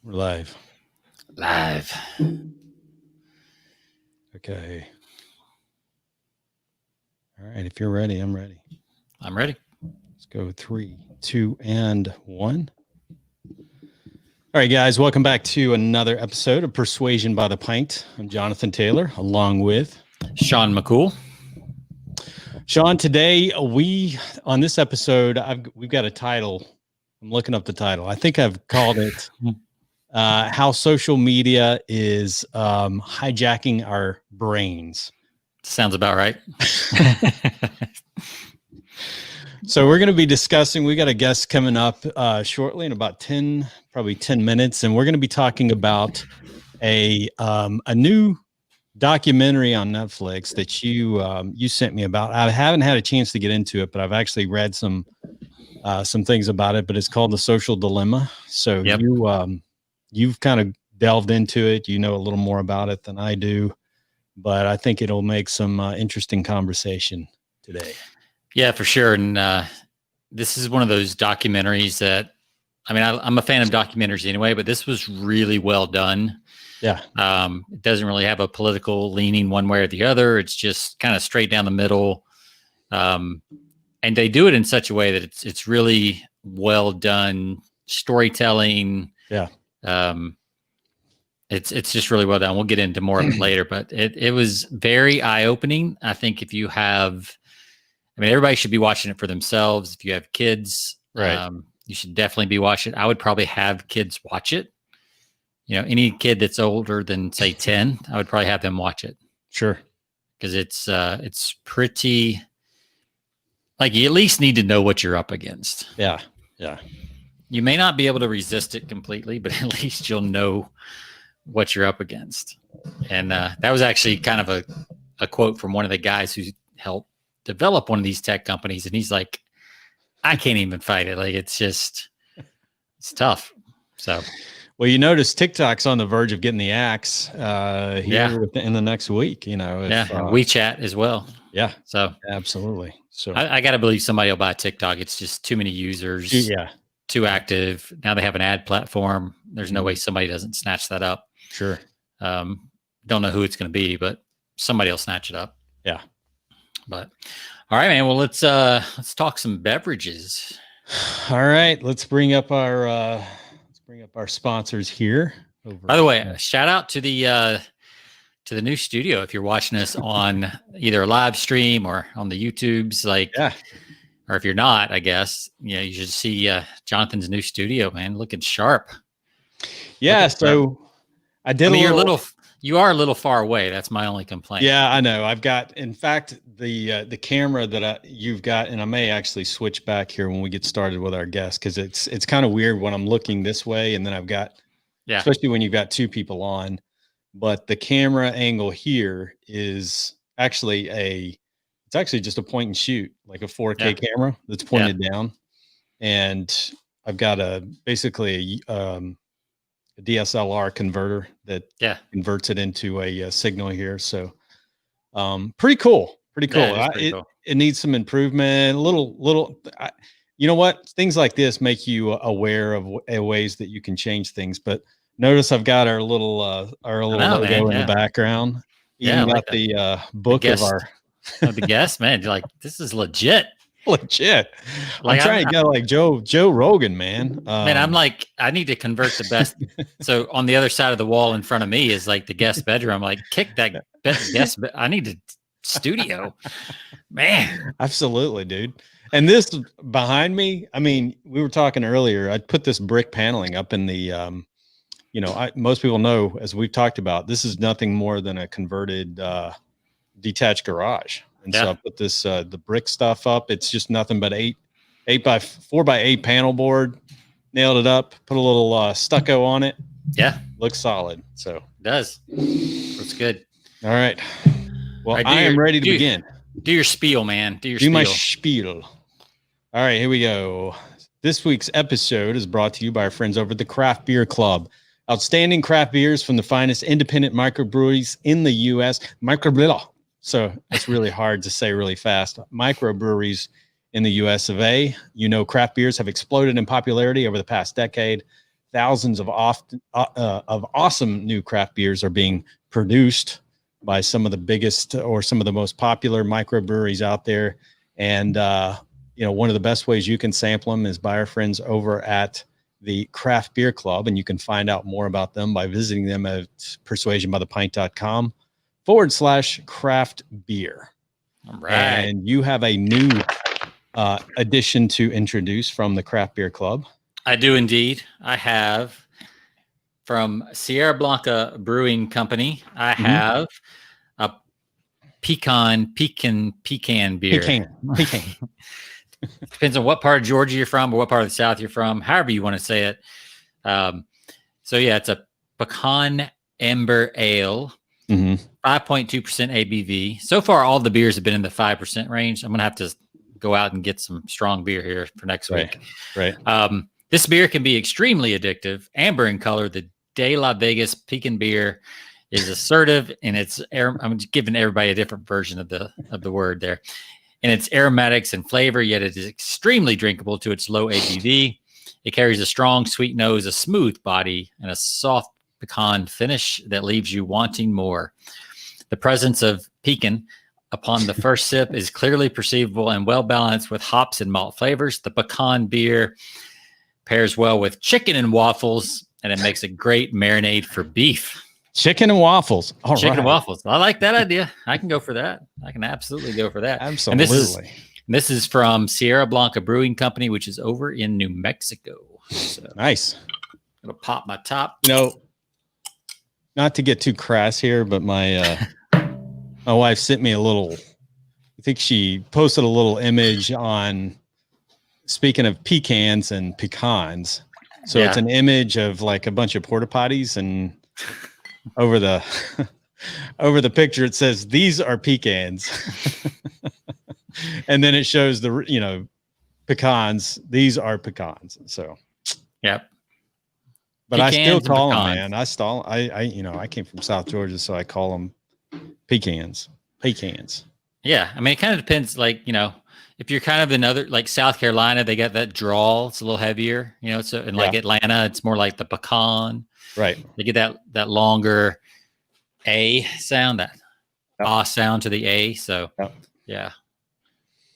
We're live. Live. Okay. All right. If you're ready, I'm ready. I'm ready. Let's go 3, 2, and 1. All right, guys. Welcome back to another episode of Persuasion by the Pint. I'm Jonathan Taylor, along with Sean McCool. Sean. Today, on this episode, we've got a title. I'm looking up the title. I think I've called it How Social Media is Hijacking Our Brains. Sounds about right. So we're going to be discussing, we got a guest coming up shortly in about 10 minutes. And we're going to be talking about a new documentary on Netflix that you sent me about. I haven't had a chance to get into it, but I've actually read some things about it, but it's called The Social Dilemma. So Yep. You've kind of delved into it. You know a little more about it than I do, but I think it'll make some interesting conversation today. Yeah, for sure. And this is one of those documentaries that, I mean, I'm a fan of documentaries anyway, but this was really well done. Yeah. It doesn't really have a political leaning one way or the other. It's just kind of straight down the middle. And they do it in such a way that it's really well done storytelling. Yeah. It's just really well done. We'll get into more of it later, but it was very eye-opening. I think if you have, I mean, everybody should be watching it for themselves. If you have kids, right, you should definitely be watching it. I would probably have kids watch it. You know, any kid that's older than say 10, I would probably have them watch it. Sure. Because it's pretty, like, you at least need to know what you're up against. Yeah. Yeah. You may not be able to resist it completely, but at least you'll know what you're up against. And that was actually kind of a quote from one of the guys who helped develop one of these tech companies. And he's like, I can't even fight it. Like, it's tough. So, well, you notice TikTok's on the verge of getting the axe here in the next week, you know. And WeChat as well. Yeah. So absolutely. So I got to believe somebody will buy TikTok. It's just too many users. Yeah. Too active. Now they have an ad platform. There's no way somebody doesn't snatch that up. Sure. Don't know who it's going to be, but somebody will snatch it up. Yeah. But all right, man. Well, let's talk some beverages. All right, let's bring up our sponsors here. By the way, shout out to the new studio. If you're watching us on either a live stream or on the YouTubes, or if you're not, I guess, you should see Jonathan's new studio, man, looking sharp. Yeah. So I did. You are a little far away. That's my only complaint. Yeah, I know. I've got, in fact, the camera that you've got, and I may actually switch back here when we get started with our guest, because it's kind of weird when I'm looking this way, and then I've got, especially when you've got two people on, but the camera angle here is actually it's actually just a point and shoot, like a 4K camera that's pointed down, and I've got basically a DSLR converter that converts it into a signal here. So pretty cool. It needs some improvement, you know what, things like this make you aware of ways that you can change things. But notice I've got our little logo in the background. Even got the book of the guest, man. You're like, this is legit. Like, I'm trying to get like Joe Rogan, man. Man, I'm like, I need to convert the best. So on the other side of the wall in front of me is like the guest bedroom. I'm like, kick that guest. I need a studio, man. Absolutely, dude. And this behind me, I mean, we were talking earlier. I put this brick paneling up in the, most people know, as we've talked about, this is nothing more than a converted detached garage. And so I put this the brick stuff up. It's just nothing but 4x8 panel board. Nailed it up. Put a little stucco on it. Yeah, looks solid. So it does. Looks good. All right. Well, I am ready to begin. Do your spiel, man. Do my spiel. All right, here we go. This week's episode is brought to you by our friends over at the Craft Beer Club. Outstanding craft beers from the finest independent microbreweries in the U.S. So it's really hard to say really fast. Microbreweries in the U.S. of A. You know, craft beers have exploded in popularity over the past decade, thousands of awesome new craft beers are being produced by some of the biggest or some of the most popular microbreweries out there. And, one of the best ways you can sample them is by our friends over at the Craft Beer Club. And you can find out more about them by visiting them at persuasionbythepint.com/craft beer. All right. And you have a new addition to introduce from the Craft Beer Club. I do indeed. I have from Sierra Blanca Brewing Company. I have a pecan beer. Pecan. Depends on what part of Georgia you're from or what part of the South you're from, however you want to say it. It's a pecan amber ale, 5.2% ABV. So far, all the beers have been in the 5% range. I'm going to have to go out and get some strong beer here for next week. Right. This beer can be extremely addictive. Amber in color, the De La Vegas pecan beer is assertive, and I'm giving everybody a different version of the word there. And its aromatics and flavor, yet it is extremely drinkable to its low ABV. It carries a strong, sweet nose, a smooth body, and a soft pecan finish that leaves you wanting more. The presence of pecan upon the first sip is clearly perceivable and well balanced with hops and malt flavors. The pecan beer pairs well with chicken and waffles, and it makes a great marinade for beef. Chicken and waffles. Chicken and waffles. I like that idea. I can go for that. I can absolutely go for that. Absolutely. And this is from Sierra Blanca Brewing Company, which is over in New Mexico. So nice. I'm gonna pop my top. Not to get too crass here, but my wife sent me I think she posted a little image on, speaking of pecans and pecans. So it's an image of like a bunch of porta potties, and over the picture it says these are pecans. And then it shows the pecans. These are pecans. So yep. But pecans, I still call them, man. I came from South Georgia, so I call them pecans. Yeah, I mean, it kind of depends. Like, if you're kind of in other, like South Carolina, they got that drawl. It's a little heavier, So in like Atlanta, it's more like the pecan. Right. They get that longer A sound, that sound to the A. So yeah.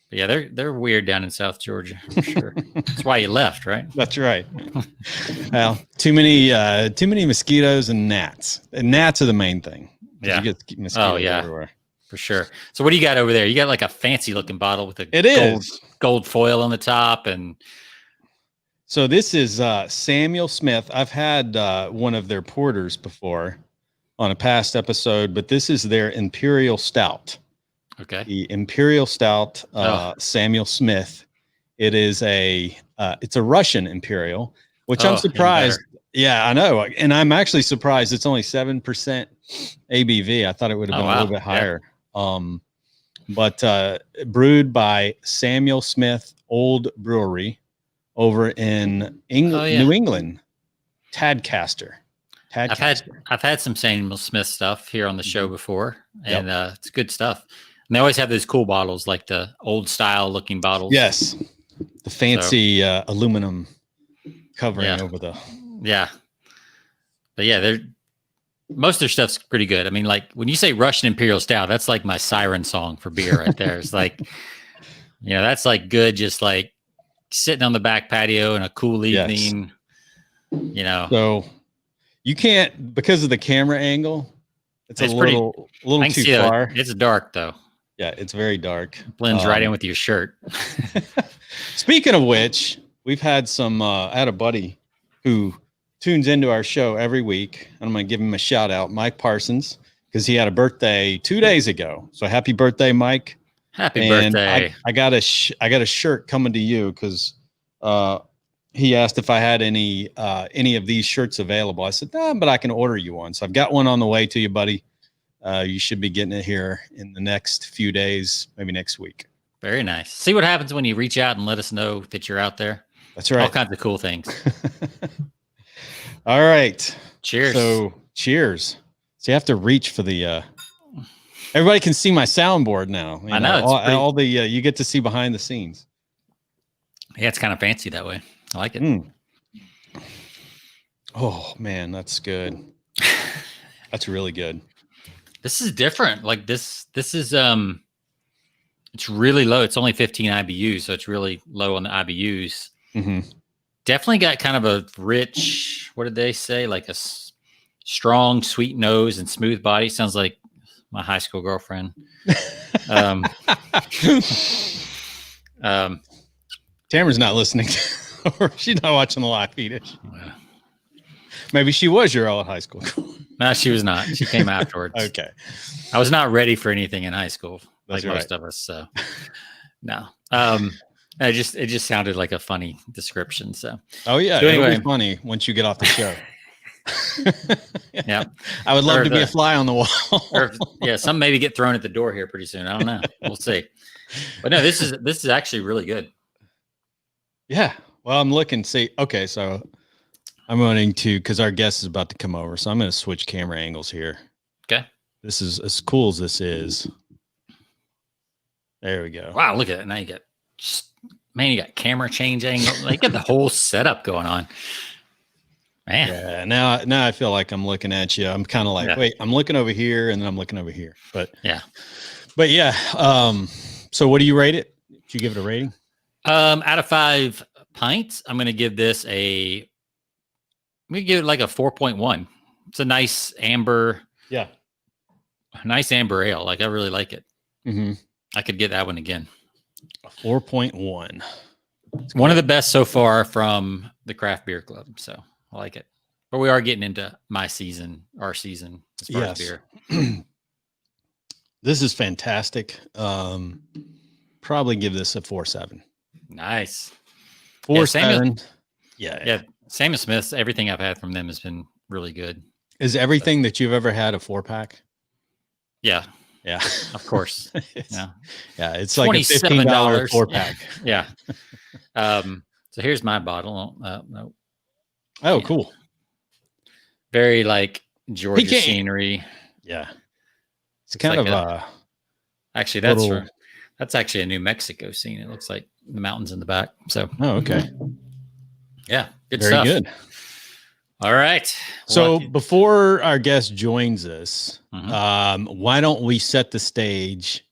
But yeah, they're weird down in South Georgia for sure. That's why you left, right? That's right. Well, too many mosquitoes and gnats. And gnats are the main thing. Yeah. You get mosquitoes everywhere. For sure. So what do you got over there? You got like a fancy looking bottle with gold foil on the top. And so this is Samuel Smith. I've had one of their porters before on a past episode, but this is their Imperial Stout. Okay. The Imperial Stout, Samuel Smith. It is it's a Russian Imperial, which I'm surprised. Yeah, I know. And I'm actually surprised it's only 7% ABV. I thought it would have been a little bit higher. But brewed by Samuel Smith Old Brewery over in New England, Tadcaster. I've had some Samuel Smith stuff here on the show before, and it's good stuff. And they always have those cool bottles, like the old style looking bottles. Yes, the fancy aluminum covering over the. Yeah, but yeah, most of their stuff's pretty good. I mean, like when you say Russian Imperial Stout, that's like my siren song for beer right there. It's like, that's like good, just like sitting on the back patio in a cool evening. Yes. So you can't, because of the camera angle. It's a little too far. It's dark though. Yeah, it's very dark. Blends right in with your shirt. Speaking of which, we've had I had a buddy who tunes into our show every week. And I'm going to give him a shout out, Mike Parsons, because he had a birthday 2 days ago. So happy birthday, Mike. Happy birthday. I got a shirt coming to you because he asked if I had any of these shirts available. I said, no, but I can order you one. So I've got one on the way to you, buddy. You should be getting it here in the next few days, maybe next week. Very nice. See what happens when you reach out and let us know that you're out there. That's right. All kinds of cool things. All right. Cheers. So cheers. So you have to reach for the, everybody can see my soundboard now. I know. All the, you get to see behind the scenes. Yeah, it's kind of fancy that way. I like it. Oh man, that's good. That's really good. This is different. Like this is it's really low. It's only 15 IBUs, so it's really low on the IBUs. Mm-hmm. Definitely got kind of a rich, what did they say? Like a strong, sweet nose and smooth body. Sounds like my high school girlfriend. Tamara's not listening, or she's not watching the live feed. Maybe she was your old high school. No, she was not. She came afterwards. Okay. I was not ready for anything in high school, That's like right. most of us. So, no. It just sounded like a funny description. So, oh yeah, so anyway, it'll be funny once you get off the show. Yeah, I would love to be a fly on the wall. Or some maybe get thrown at the door here pretty soon. I don't know. We'll see. But no, this is actually really good. Yeah. Well, I'm looking. See, okay, so I'm going to, because our guest is about to come over, so I'm going to switch camera angles here. Okay. This is as cool as this is. There we go. Wow, look at it. Now you got, man, you got camera change angle. Like, you got the whole setup going on. Man. Yeah. Now I feel like I'm looking at you. I'm kind of like, wait, I'm looking over here and then I'm looking over here. But yeah. So what do you rate it? Did you give it a rating? Out of 5 pints, I'm going to give this I'm going to give it like a 4.1. It's a nice amber. Yeah. Nice amber ale. Like, I really like it. Mm-hmm. I could get that one again. A 4.1. One of the best so far from the Craft Beer Club. So I like it. But we are getting into our season as far as beer. This is fantastic. Probably give this a 4.7. Nice. 4.7. Yeah. Sam & Smith's, everything I've had from them has been really good. Is everything that you've ever had a 4-pack? Yeah. Yeah. Of course. Yeah. It's like a $15 4-pack. Yeah. So here's my bottle. No. Oh, cool. Very like Georgia scenery. Yeah. It's kind like of actually that's actually a New Mexico scene. It looks like the mountains in the back. So okay. Yeah, good Very stuff. Good. All right. So before our guest joins us, why don't we set the stage?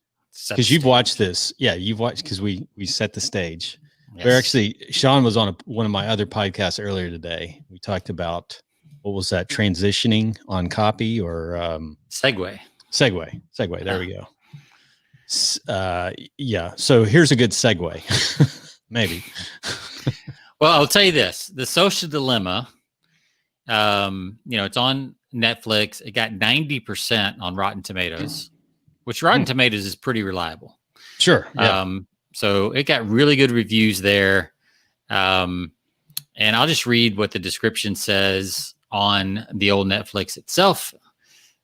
Because you've watched this. Yeah, you've watched because we set the stage. Yes. We're actually, Sean was on one of my other podcasts earlier today. We talked about, what was that, transitioning on copy or segue. There we go. Yeah. So here's a good segue. Maybe. Well, I'll tell you this: The Social Dilemma. It's on Netflix. It got 90% on Rotten Tomatoes, which Rotten Tomatoes is pretty reliable. Sure. Yeah. So it got really good reviews there. And I'll just read what the description says on the old Netflix itself.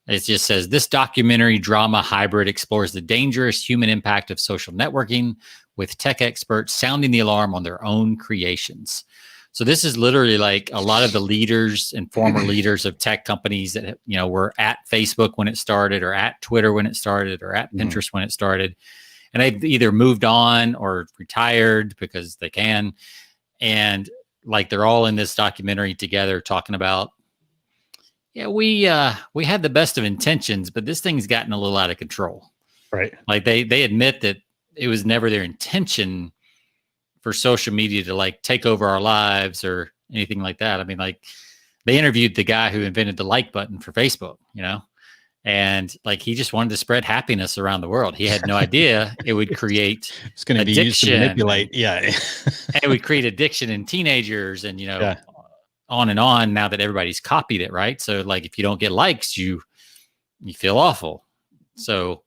It just says, this documentary drama hybrid explores the dangerous human impact of social networking with tech experts sounding the alarm on their own creations. So this is literally like a lot of the leaders and former leaders of tech companies that, were at Facebook when it started, or at Twitter when it started, or at Pinterest when it started. And they've either moved on or retired because they can. And like, they're all in this documentary together talking about, we had the best of intentions, but this thing's gotten a little out of control. Right. Like they admit that it was never their intention for social media to like take over our lives or anything like that. I mean, like, they interviewed the guy who invented the like button for Facebook, and like, he just wanted to spread happiness around the world. He had no idea it would create it's going to be used to manipulate. Yeah. And it would create addiction in teenagers and, on and on, now that everybody's copied it. Right. So like, if you don't get likes, you feel awful. So,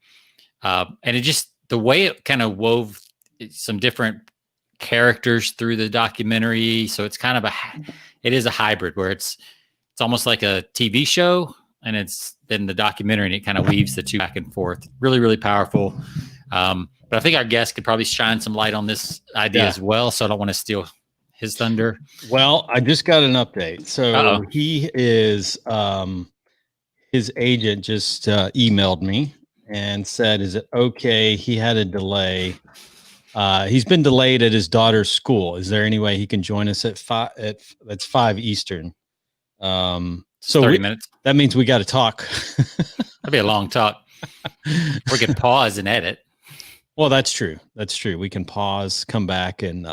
and it just, the way it kind of wove some different characters through the documentary. So it's kind of it is a hybrid where it's almost like a TV show, and it's then the documentary, and it kind of weaves the two back and forth. Really, really powerful. But I think our guest could probably shine some light on this idea as well. So I don't want to steal his thunder. Well, I just got an update. So he is, his agent just emailed me and said, is it okay? He had a delay. He's been delayed at his daughter's school. Is there any way he can join us at 5? That's 5 Eastern. So 30 minutes. That means we got to talk. That'd be a long talk. We could pause and edit. Well, that's true. That's true. We can pause, come back, and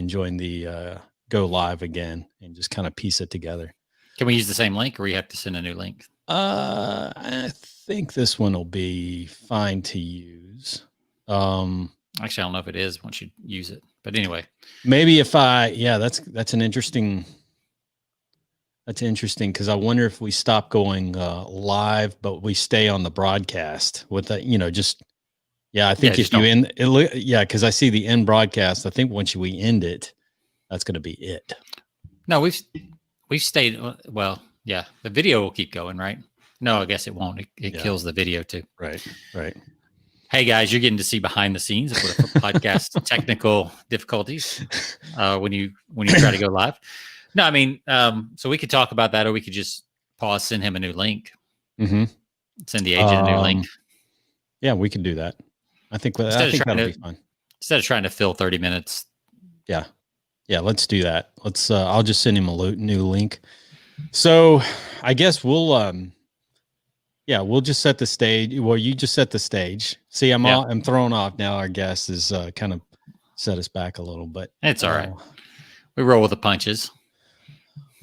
join the go live again, and just kind of piece it together. Can we use the same link, or we have to send a new link? I think this one will be fine to use. Actually, I don't know if it is once you use it, but anyway, maybe if that's an interesting. That's interesting because I wonder if we stop going live, but we stay on the broadcast with the, I think if you end it, because I see the end broadcast. I think once we end it, that's going to be it. No, we've stayed. Well, yeah, the video will keep going, right? No, I guess it won't. It kills the video too. Right. Hey guys, you're getting to see behind the scenes of podcast technical difficulties when you try to go live. No, I mean, so we could talk about that, or we could just pause, send him a new link. Mm-hmm. Send the agent a new link. Yeah, we can do that. I think that'll be fun. Instead of trying to fill 30 minutes. Yeah, let's do that. Let's. I'll just send him a new link. So, I guess we'll just set the stage. Well, you just set the stage. See, I'm thrown off now. Our guest is kind of set us back a little, but it's all right. We roll with the punches.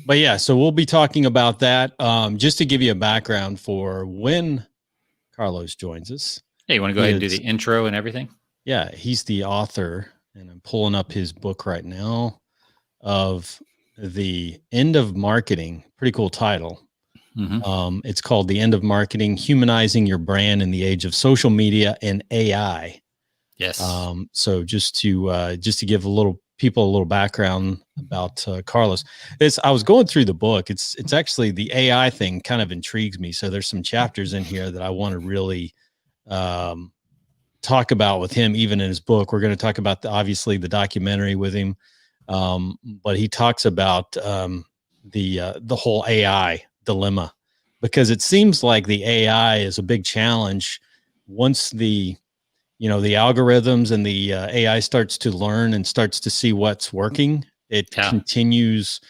But yeah, so we'll be talking about that. Just to give you a background for when Carlos joins us. Yeah, you want to go ahead and do the intro and everything? Yeah, he's the author, and I'm pulling up his book right now of The End of Marketing. Pretty cool title. Mm-hmm. It's called The End of Marketing, Humanizing Your Brand in the Age of Social Media and AI. Yes. So just to give people a little background about Carlos. I was going through the book. It's actually the AI thing kind of intrigues me. So there's some chapters in here that I want to really talk about with him, even in his book. We're going to talk about obviously the documentary with him, but he talks about the whole AI dilemma, because it seems like the AI is a big challenge once the algorithms and the AI starts to learn and starts to see what's working. It continues,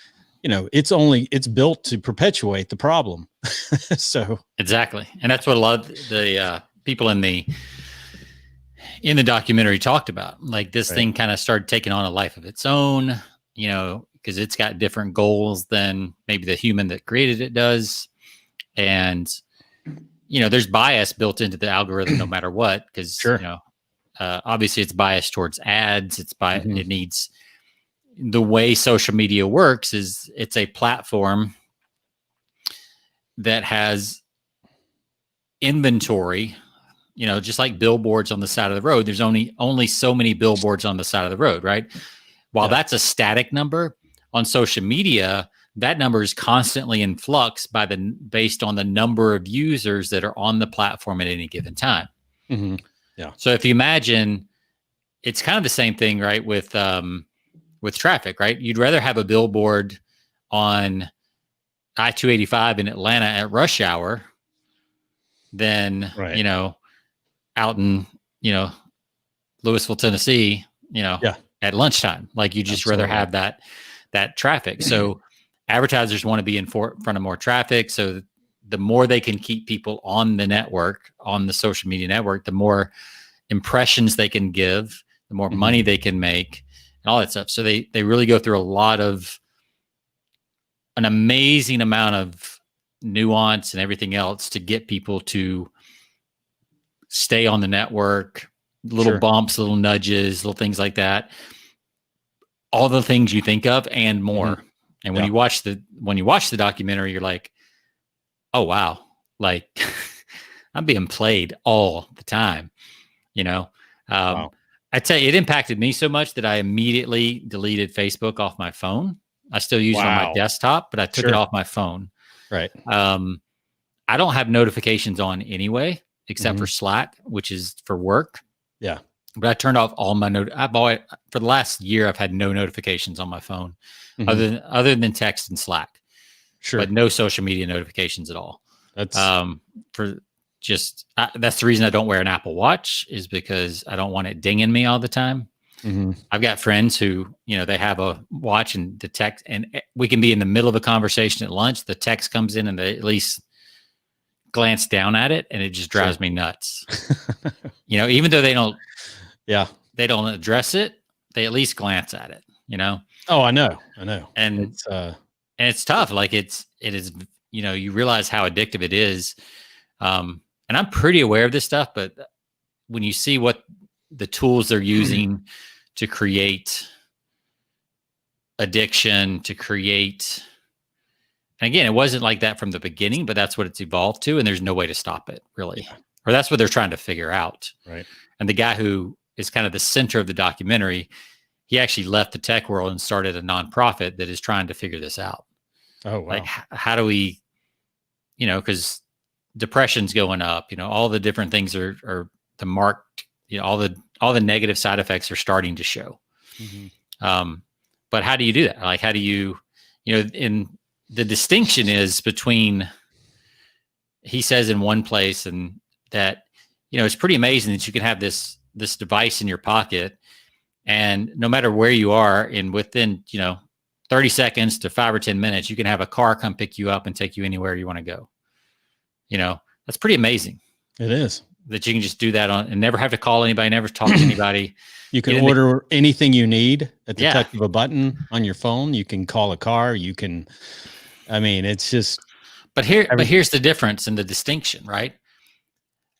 it's built to perpetuate the problem. So exactly. And that's what a lot of the people in the documentary talked about. Like this thing kind of started taking on a life of its own, because it's got different goals than maybe the human that created it does. And, there's bias built into the algorithm no matter what, because, obviously it's biased towards ads. It's it needs, the way social media works is it's a platform that has inventory, just like billboards on the side of the road. There's only so many billboards on the side of the road, right? While that's a static number, on social media, that number is constantly in flux based on the number of users that are on the platform at any given time. Mm-hmm. Yeah. So if you imagine, it's kind of the same thing, right? With traffic, right? You'd rather have a billboard on I-285 in Atlanta at rush hour than, out in, Louisville, Tennessee, at lunchtime. Like you just rather have that traffic. So advertisers want to be in front of more traffic. So the more they can keep people on the network, on the social media network, the more impressions they can give, the more money they can make, and all that stuff. So they really go through an amazing amount of nuance and everything else to get people to stay on the network, little bumps, little nudges, little things like that. All the things you think of and more. Mm-hmm. And when you watch the documentary, you're like, oh, wow. Like I'm being played all the time, wow. I tell you, it impacted me so much that I immediately deleted Facebook off my phone. I still use it on my desktop, but I took it off my phone. Right. I don't have notifications on anyway, except for Slack, which is for work. Yeah. But I turned off all my for the last year. I've had no notifications on my phone other than text and Slack. Sure. But no social media notifications at all. That's that's the reason I don't wear an Apple Watch, is because I don't want it dinging me all the time. I've got friends who, they have a watch and the text, and we can be in the middle of a conversation at lunch. The text comes in and they at least glance down at it, and it just drives me nuts. Even though they don't address it, they at least glance at it, Oh, I know. And it's tough. Like it is, you realize how addictive it is. And I'm pretty aware of this stuff, but when you see what the tools they're using to create addiction, to create, and again, it wasn't like that from the beginning, but that's what it's evolved to. And there's no way to stop it, really. Yeah. Or that's what they're trying to figure out. Right. And the guy who is kind of the center of the documentary, he actually left the tech world and started a nonprofit that is trying to figure this out. Oh, wow. Like, how do we, because depression's going up, all the different things are the marked, all the negative side effects are starting to show. But how do you do that? Like, how do you, in the distinction is between, he says in one place, and that, it's pretty amazing that you can have this device in your pocket, and no matter where you are, and within, 30 seconds to 5 or 10 minutes, you can have a car come pick you up and take you anywhere you want to go. That's pretty amazing. It is. That you can just do that and never have to call anybody, never talk to anybody. You can order anything you need at the touch of a button on your phone. You can call a car. You can, it's just. But here's the difference and the distinction, right?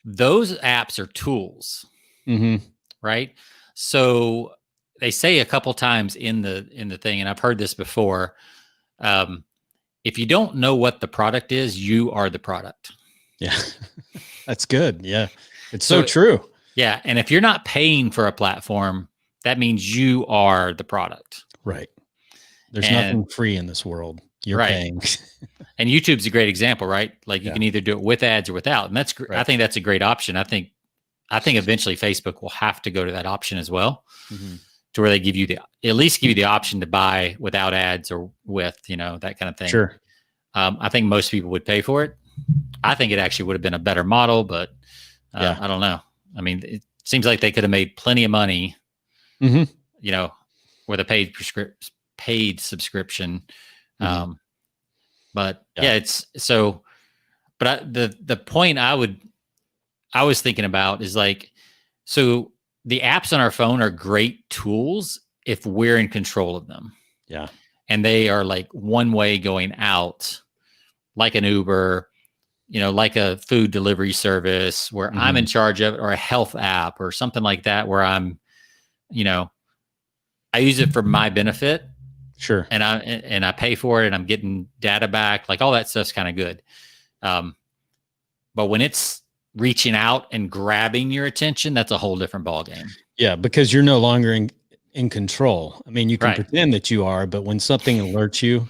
Those apps are tools, right? So they say a couple times in the thing, and I've heard this before. If you don't know what the product is, you are the product. Yeah, that's good. Yeah, it's so true. Yeah, and if you're not paying for a platform, that means you are the product. Right. There's nothing free in this world. You're paying. And YouTube's a great example, right? Like you can either do it with ads or without, and that's I think that's a great option. I think eventually Facebook will have to go to that option as well, to where they give you at least give you the option to buy without ads or with, that kind of thing. Sure. I think most people would pay for it. I think it actually would have been a better model, but I don't know. It seems like they could have made plenty of money, with a paid subscription. But it's so. But the point I was thinking about is like, so the apps on our phone are great tools if we're in control of them. Yeah, and they are like one way going out, like an Uber. Like a food delivery service where I'm in charge of it, or a health app or something like that, where I'm, I use it for my benefit. Sure. And I pay for it, and I'm getting data back. Like all that stuff's kind of good. But when it's reaching out and grabbing your attention, that's a whole different ballgame. Yeah. Because you're no longer in control. You can pretend that you are, but when something alerts you,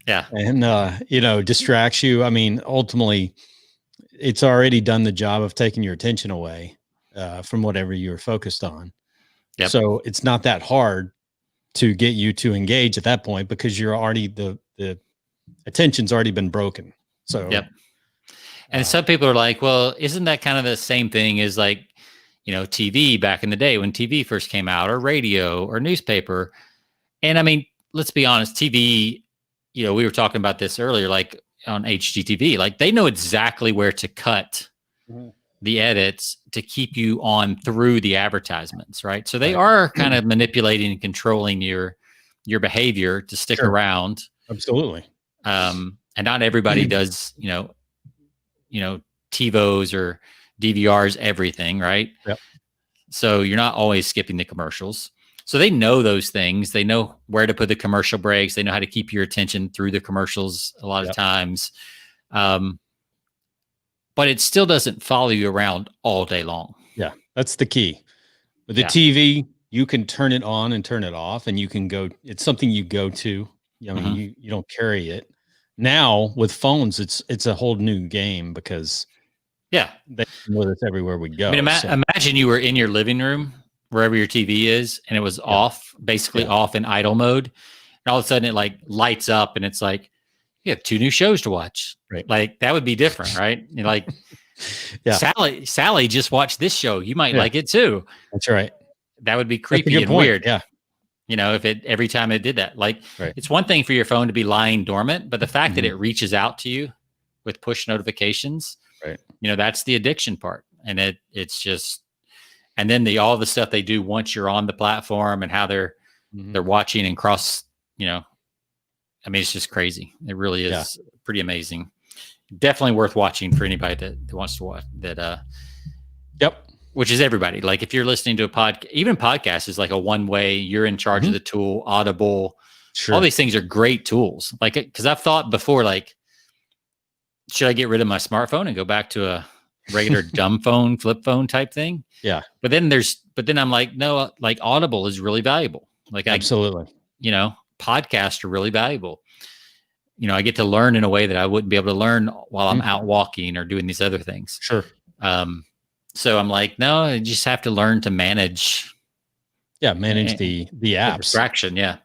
and, distracts you. Ultimately, it's already done the job of taking your attention away from whatever you were focused on. Yep. So it's not that hard to get you to engage at that point, because you're already the attention's already been broken. So, and some people are like, well, isn't that kind of the same thing as like, TV back in the day when TV first came out, or radio or newspaper? And let's be honest, TV, we were talking about this earlier, like on HGTV, like they know exactly where to cut the edits to keep you on through the advertisements, right? So they are kind of manipulating and controlling your behavior to stick around. Absolutely. And not everybody does, TiVos or DVRs, everything, right? Yep. So you're not always skipping the commercials. So they know those things. They know where to put the commercial breaks. They know how to keep your attention through the commercials a lot of times. But it still doesn't follow you around all day long. Yeah, that's the key. With the TV, you can turn it on and turn it off, and you can go. It's something you go to. You don't carry it. Now with phones, it's a whole new game, because they with us everywhere we go. Imagine you were in your living room, wherever your TV is, and it was off, basically off in idle mode. And all of a sudden it like lights up, and it's like, you have 2 new shows to watch. Right. Like that would be different, right? You're like, Sally just watched this show. You might like it too. That's right. that would be creepy and weird. Yeah. If it every time it did that, like it's one thing for your phone to be lying dormant, but the fact that it reaches out to you with push notifications, that's the addiction part. And it's just, and then all the stuff they do once you're on the platform and how they're watching and cross, it's just crazy. It really is pretty amazing. Definitely worth watching for anybody that wants to watch that. Which is everybody. Like if you're listening to a podcast, even podcast is like a one-way, you're in charge of the tool, Audible. Sure. All these things are great tools. Like, cause I've thought before, like, should I get rid of my smartphone and go back to a regular dumb phone, flip phone type thing? Yeah. But then I'm like, no, like Audible is really valuable. Like absolutely, podcasts are really valuable. I get to learn in a way that I wouldn't be able to learn while I'm out walking or doing these other things. Sure. So I'm like, no, I just have to learn to manage. Yeah, manage the apps. The distraction, yeah.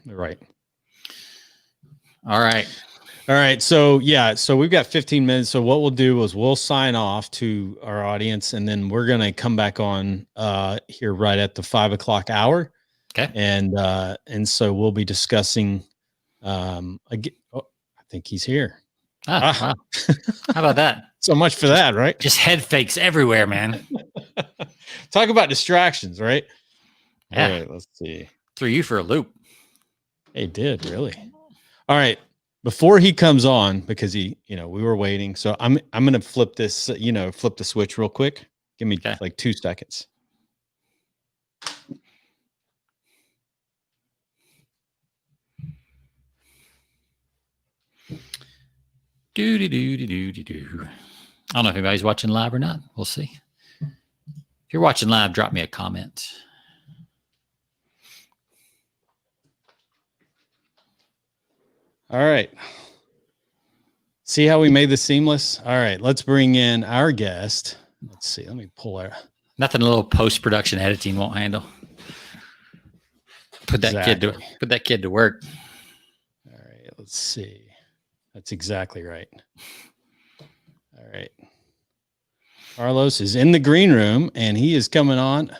Right. All right. So we've got 15 minutes. So what we'll do is we'll sign off to our audience, and then we're gonna come back on here right at the 5:00 hour. Okay. And so we'll be discussing. Again, I think he's here. Wow. How about that? So much for that, right? Just head fakes everywhere, man. Talk about distractions, right? Yeah. All right, let's see. Threw you for a loop. He did, really. All right. Before he comes on, because we were waiting. So I'm gonna flip this, flip the switch real quick. Give me like 2 seconds. Do. I don't know if anybody's watching live or not. We'll see. If you're watching live, drop me a comment. All right. See how we made this seamless? All right. Let's bring in our guest. Let's see. Let me pull out. Nothing a little post-production editing won't handle. Put that kid to work. All right. Let's see. That's exactly right. All right. Carlos is in the green room and he is coming on.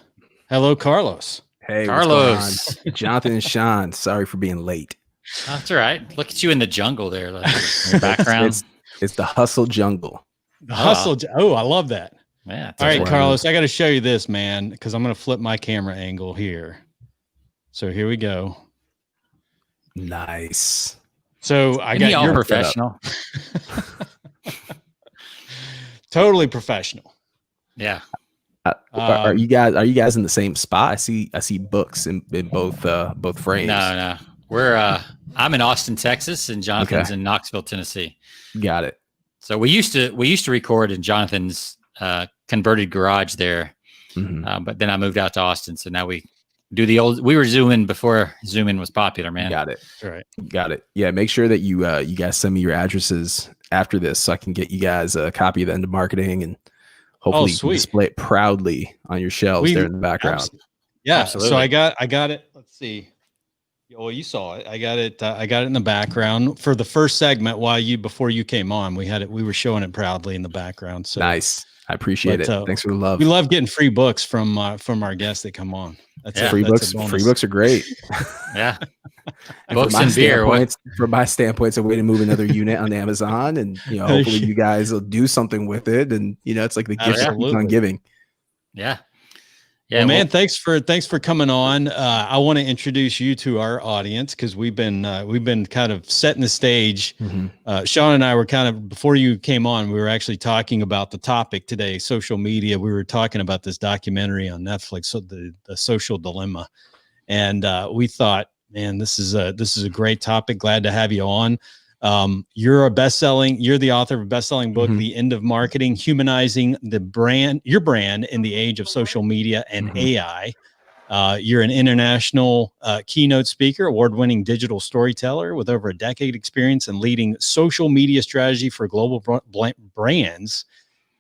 Hello, Carlos. Hey, Carlos. Jonathan and Sean, sorry for being late. That's all right. Look at you in the jungle there, like in the background. It's the hustle jungle. The hustle. Oh, I love that. Yeah. All right, Carlos, I got to show you this, man, because I'm going to flip my camera angle here. So here we go. Nice. So I got your professional. Totally professional. Yeah. Are you guys in the same spot? I see books in both frames. No. We're I'm in Austin, Texas, and Jonathan's in Knoxville, Tennessee. Got it. So we used to record in Jonathan's converted garage there, but then I moved out to Austin. So now we do we were Zooming before Zooming was popular, man. Got it. All right. Got it. Yeah. Make sure that you guys send me your addresses after this so I can get you guys a copy of the End of Marketing and hopefully display it proudly on your shelves there in the background. Absolutely. So I got it. Let's see. Well, you saw it. I got it in the background for the first segment before you came on. We were showing it proudly in the background. So nice. I appreciate it. Thanks for the love. We love getting free books from our guests that come on. Free books are great. Yeah. Books and beer. From my standpoint, it's a way to move another unit on Amazon, and hopefully you guys will do something with it. And it's like the gift that keeps on giving. Yeah. Yeah, well, man, thanks for coming on. I want to introduce you to our audience because we've been kind of setting the stage. Sean and I were kind of, before you came on, we were actually talking about the topic today, social media. We were talking about this documentary on Netflix, so the Social Dilemma, and we thought, man, this is a great topic. Glad to have you on. You're the author of a best-selling book, The End of Marketing, Humanizing your brand in the age of social media and AI. You're an international keynote speaker, award-winning digital storyteller with over a decade experience in leading social media strategy for global brands,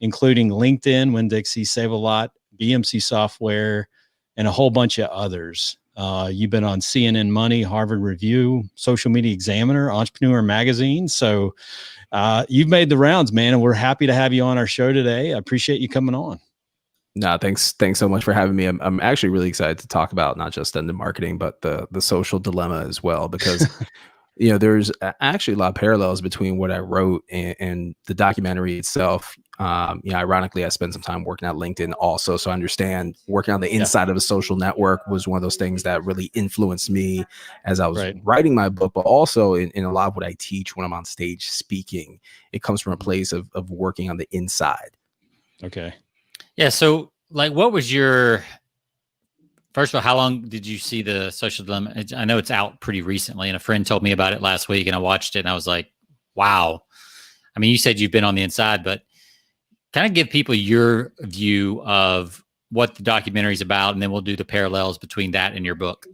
including LinkedIn, Winn-Dixie, Save-A-Lot, BMC Software, and a whole bunch of others. You've been on CNN Money, Harvard Review, Social Media Examiner, Entrepreneur Magazine. So you've made the rounds, man, and we're happy to have you on our show today. I appreciate you coming on. No, thanks so much for having me. I'm actually really excited to talk about not just end marketing, but the social dilemma as well, because there's actually a lot of parallels between what I wrote and the documentary itself. Ironically, I spent some time working at LinkedIn also, so I understand working on the inside of a social network was one of those things that really influenced me as I was writing my book, but also in a lot of what I teach when I'm on stage speaking, it comes from a place of working on the inside. Okay. Yeah. So, like, what was your first of all? How long did you see the Social Dilemma? I know it's out pretty recently, and a friend told me about it last week, and I watched it, and I was like, "Wow!" I mean, you said you've been on the inside, but kind of give people your view of what the documentary is about, and then we'll do the parallels between that and your book.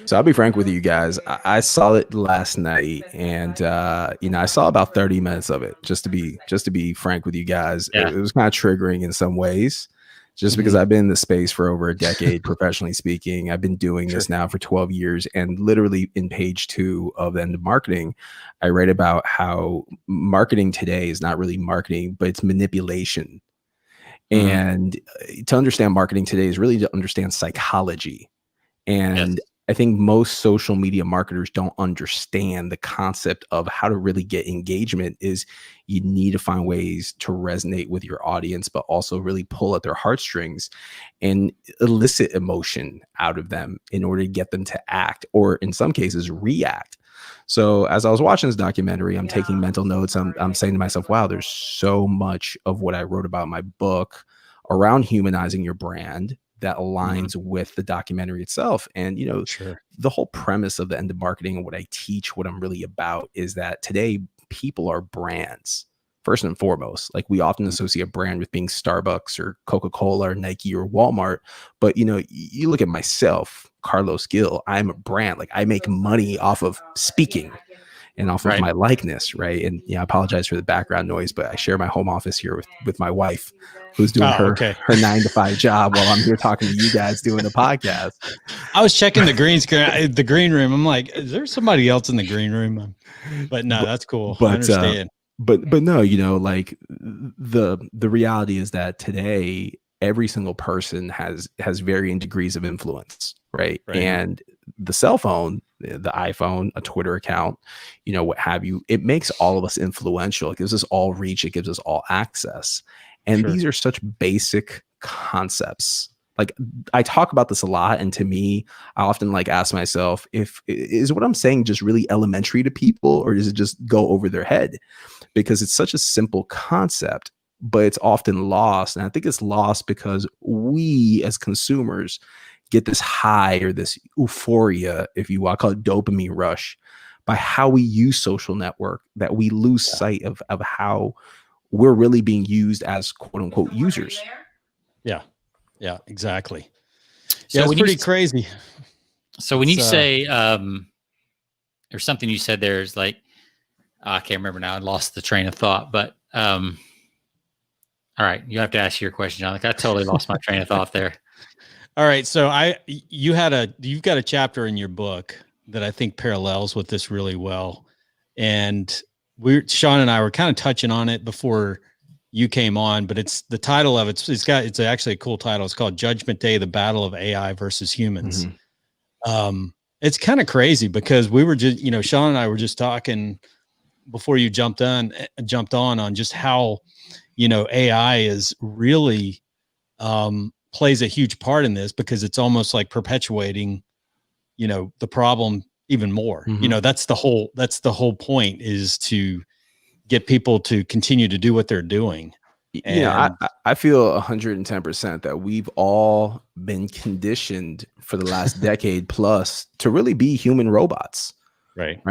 So I'll be frank with you guys. I saw it last night, and I saw about 30 minutes of it. Just to be frank with you guys, it was kind of triggering in some ways, just because I've been in the space for over a decade, professionally speaking. I've been doing this now for 12 years, and literally in page 2 of the End of Marketing, I write about how marketing today is not really marketing, but it's manipulation. And to understand marketing today is really to understand psychology. And I think most social media marketers don't understand the concept of how to really get engagement. Is you need to find ways to resonate with your audience, but also really pull at their heartstrings and elicit emotion out of them in order to get them to act, or in some cases react. So as I was watching this documentary, I'm taking mental notes. I'm saying to myself, wow, there's so much of what I wrote about in my book around humanizing your brand that aligns with the documentary itself. And, the whole premise of the End of Marketing and what I teach, what I'm really about, is that today people are brands first and foremost. Like, we often associate brand with being Starbucks or Coca-Cola or Nike or Walmart. But, you look at myself, Carlos Gill, I'm a brand. Like, I make money off of speaking and off of my likeness, right? And I apologize for the background noise, but I share my home office here with my wife, who's doing her 9-to-5 job while I'm here talking to you guys doing a podcast. I was checking the green room. I'm like, is there somebody else in the green room? But no, that's cool. I understand. But no, like the reality is that today every single person has varying degrees of influence, right? And the cell phone, the iPhone, a Twitter account, what have you, it makes all of us influential. It gives us all reach. It gives us all access. And these are such basic concepts. Like, I talk about this a lot. And to me, I often ask myself, is what I'm saying just really elementary to people, or does it just go over their head? Because it's such a simple concept, but it's often lost. And I think it's lost because we as consumers get this high or this euphoria, if you will, I call it dopamine rush, by how we use social network, that we lose sight of how we're really being used as quote unquote users. Yeah, exactly. So it's pretty crazy. So when you say, there's something you said there is like, I can't remember now. I lost the train of thought, but all right, you have to ask your question, John. Like, I totally lost my train of thought there. All right, so you've got a chapter in your book that I think parallels with this really well, and Sean and I were kind of touching on it before you came on, but it's the title of it's actually a cool title. It's called Judgment Day: The Battle of AI versus Humans. It's kind of crazy because we were just, Sean and I were just talking before you jumped on just how, AI is really plays a huge part in this, because it's almost like perpetuating, the problem even more. That's the whole point, is to get people to continue to do what they're doing. And I feel 110% that we've all been conditioned for the last decade plus to really be human robots, right?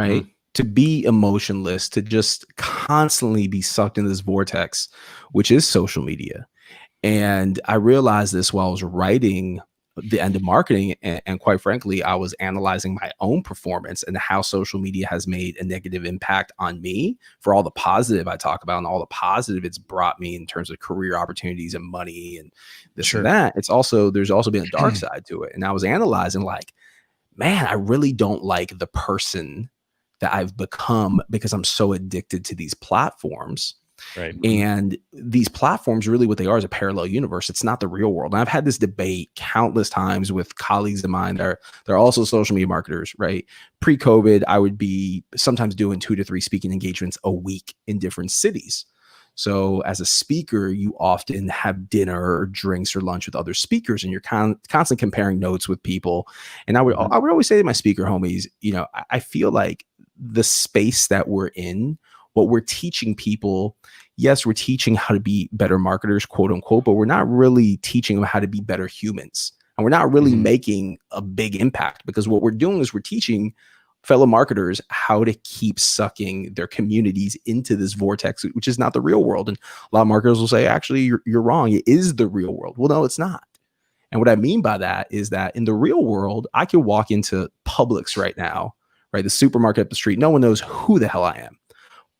To be emotionless, to just constantly be sucked into this vortex, which is social media. And I realized this while I was writing the End of Marketing, and quite frankly, I was analyzing my own performance and how social media has made a negative impact on me, for all the positive I talk about and all the positive it's brought me in terms of career opportunities and money and this and that. There's also been a dark side to it. And I was analyzing, like, man, I really don't like the person that I've become because I'm so addicted to these platforms. Right. And these platforms, really what they are is a parallel universe. It's not the real world. And I've had this debate countless times with colleagues of mine that they're also social media marketers, right? Pre-COVID, I would be sometimes doing 2 to 3 speaking engagements a week in different cities. So as a speaker, you often have dinner or drinks or lunch with other speakers, and you're constantly comparing notes with people. And I would always say to my speaker homies, I feel like the space that we're in, what we're teaching people, yes, we're teaching how to be better marketers, quote unquote, but we're not really teaching them how to be better humans. And we're not really making a big impact, because what we're doing is we're teaching fellow marketers how to keep sucking their communities into this vortex, which is not the real world. And a lot of marketers will say, actually, you're wrong. It is the real world. Well, no, it's not. And what I mean by that is that in the real world, I could walk into Publix right now, right? The supermarket up the street. No one knows who the hell I am.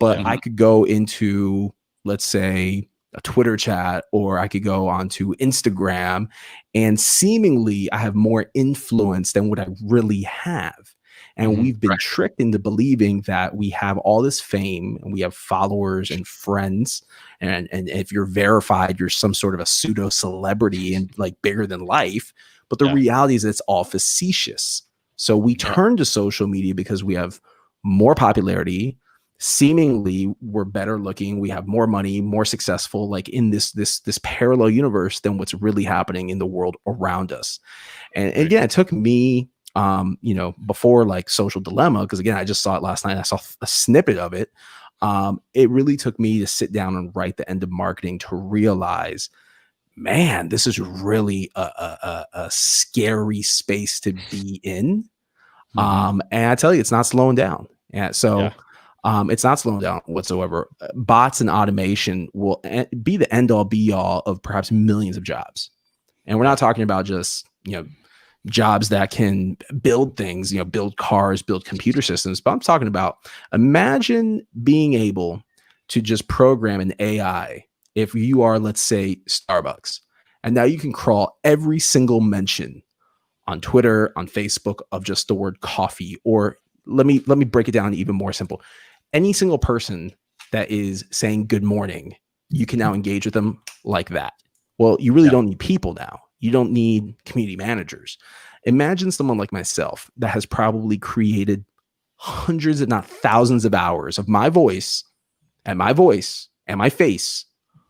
But I could go into, let's say, a Twitter chat, or I could go onto Instagram, and seemingly I have more influence than what I really have. And we've been tricked into believing that we have all this fame and we have followers and friends. And if you're verified, you're some sort of a pseudo celebrity and like bigger than life. But the reality is it's all facetious. So we turn to social media because we have more popularity. Seemingly we're better looking, we have more money, more successful, like in this parallel universe than what's really happening in the world around us. And again, it took me before like Social Dilemma, because again, I just saw it last night. I saw a snippet of it. It really took me to sit down and write The End of Marketing to realize, man, this is really a scary space to be in. And I tell you, it's not slowing down. It's not slowing down whatsoever. Bots and automation will be the end all be all of perhaps millions of jobs. And we're not talking about just, jobs that can build things, build cars, build computer systems. But I'm talking about, imagine being able to just program an AI. If you are, let's say, Starbucks, and now you can crawl every single mention on Twitter, on Facebook of just the word coffee, or let me break it down even more simple. Any single person that is saying good morning, you can now engage with them like that. Well, you really don't need people now. You don't need community managers. Imagine someone like myself that has probably created hundreds, if not thousands of hours of my voice and my face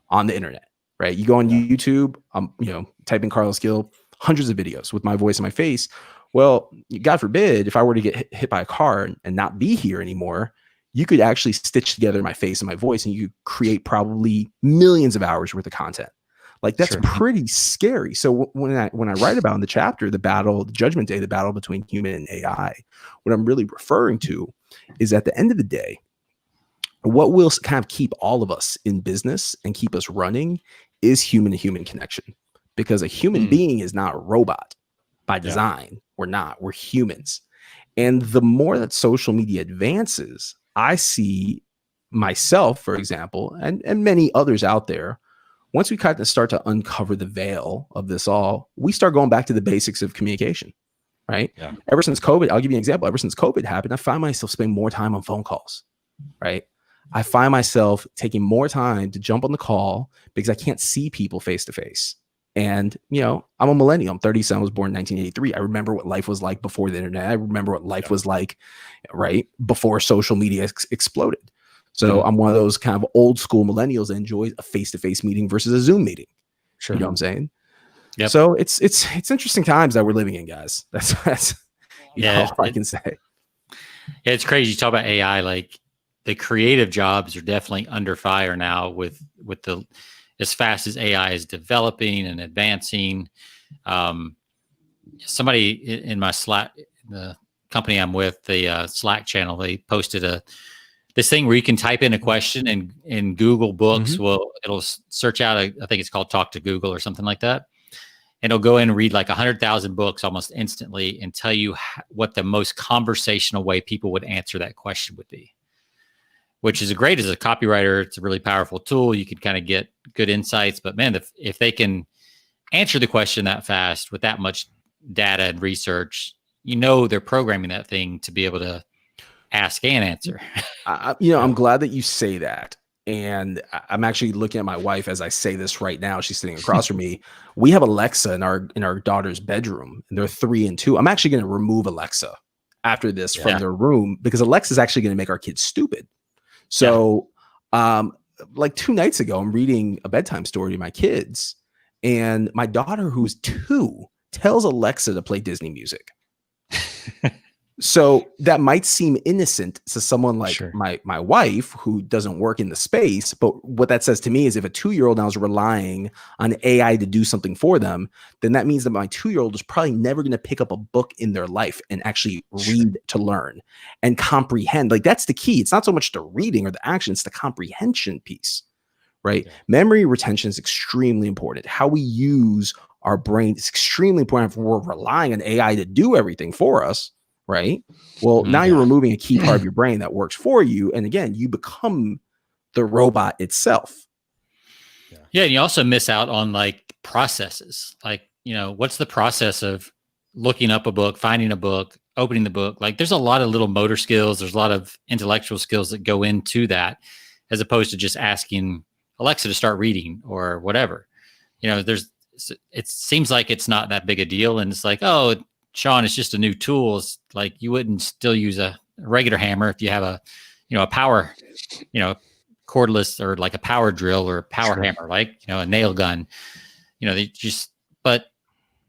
on the internet, right? You go on YouTube, type in Carlos Gill, hundreds of videos with my voice and my face. Well, God forbid, if I were to get hit by a car and not be here anymore, you could actually stitch together my face and my voice, and you create probably millions of hours worth of content. Like, that's pretty scary. So when I write about in the chapter, the judgment day, the battle between human and AI, what I'm really referring to is, at the end of the day, what will kind of keep all of us in business and keep us running is human to human connection, because a human being is not a robot by design. We're humans. And the more that social media advances, I see myself, for example, and many others out there, once we kind of start to uncover the veil of this all, we start going back to the basics of communication, right? Yeah. Ever since COVID, I'll give you an example. Ever since COVID happened, I find myself spending more time on phone calls, right? I find myself taking more time to jump on the call because I can't see people face to face. And, I'm a millennial. I'm 37. I was born in 1983. I remember what life was like before the internet. I remember what life was like, right, before social media exploded. So I'm one of those kind of old school millennials that enjoys a face-to-face meeting versus a Zoom meeting. Sure. You know what I'm saying? Yep. So it's interesting times that we're living in, guys. That's all I can say. Yeah, it's crazy. You talk about AI, like the creative jobs are definitely under fire now with the, as fast as AI is developing and advancing. Somebody in my Slack, the company I'm with, the Slack channel, they posted this thing where you can type in a question, and in Google Books it'll search out I think it's called Talk to Google or something like that. And it'll go in and read like 100,000 books almost instantly and tell you what the most conversational way people would answer that question would be, which is great as a copywriter. It's a really powerful tool. You can kind of get good insights, but man, if they can answer the question that fast with that much data and research, they're programming that thing to be able to ask and answer. I'm glad that you say that. and I'm actually looking at my wife as I say this right now. She's sitting across from me. We have Alexa in our daughter's bedroom, and they're 3 and 2. I'm actually going to remove Alexa after this from their room because Alexa is actually going to make our kids stupid. So, like 2 nights ago, I'm reading a bedtime story to my kids, and my daughter, who's 2, tells Alexa to play Disney music. So that might seem innocent to someone like my wife who doesn't work in the space. But what that says to me is if a 2-year-old now is relying on AI to do something for them, then that means that my 2-year-old is probably never going to pick up a book in their life and actually read to learn and comprehend. Like that's the key. It's not so much the reading or the action, it's the comprehension piece, right? Yeah. Memory retention is extremely important. How we use our brain is extremely important if we're relying on AI to do everything for us. Right. Well, now you're removing a key part of your brain that works for you. And again, you become the robot itself. Yeah. And you also miss out on like processes. Like, what's the process of looking up a book, finding a book, opening the book? Like there's a lot of little motor skills. There's a lot of intellectual skills that go into that as opposed to just asking Alexa to start reading or whatever. It seems like it's not that big a deal. And it's like, oh, Sean, it's just a new tool. It's like you wouldn't still use a regular hammer if you have a power, cordless or like a power drill or a power hammer, like, a nail gun, but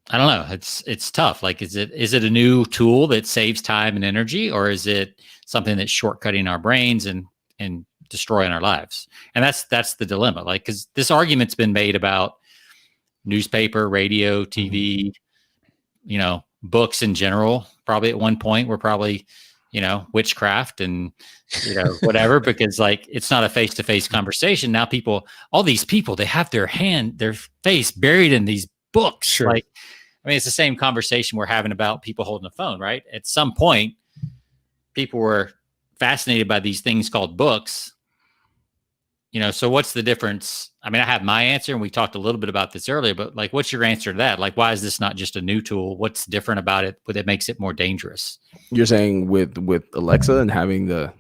I don't know. It's tough. Like, is it a new tool that saves time and energy, or is it something that's shortcutting our brains and destroying our lives? And that's the dilemma. Like, cause this argument's been made about newspaper, radio, TV, books in general, probably at one point were probably, witchcraft and, whatever, because like, it's not a face-to-face conversation. Now all these people, they have their face buried in these books. Sure. Like, I mean, it's the same conversation we're having about people holding a phone, right? At some point, people were fascinated by these things called books. So what's the difference? I mean, I have my answer, and we talked a little bit about this earlier, but like, what's your answer to that? Like, why is this not just a new tool? What's different about it that makes it more dangerous? You're saying with Alexa and having the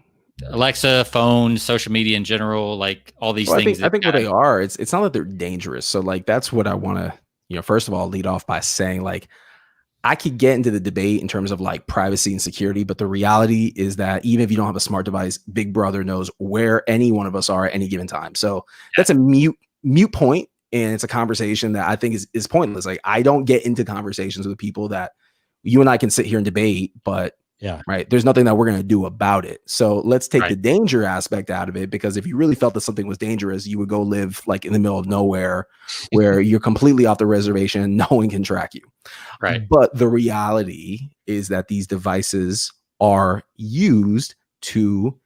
Alexa, phone, social media in general, like all these things. I think what they are, it's not that they're dangerous. So like, that's what I want to, first of all, lead off by saying, like, I could get into the debate in terms of like privacy and security, but the reality is that even if you don't have a smart device, Big Brother knows where any one of us are at any given time. So that's a mute point, and it's a conversation that I think is pointless. Like, I don't get into conversations with people that you and I can sit here and debate, but right, there's nothing that we're going to do about it. So let's take the danger aspect out of it, because if you really felt that something was dangerous, you would go live like in the middle of nowhere where you're completely off the reservation. No one can track you. Right. But the reality is that these devices are used to,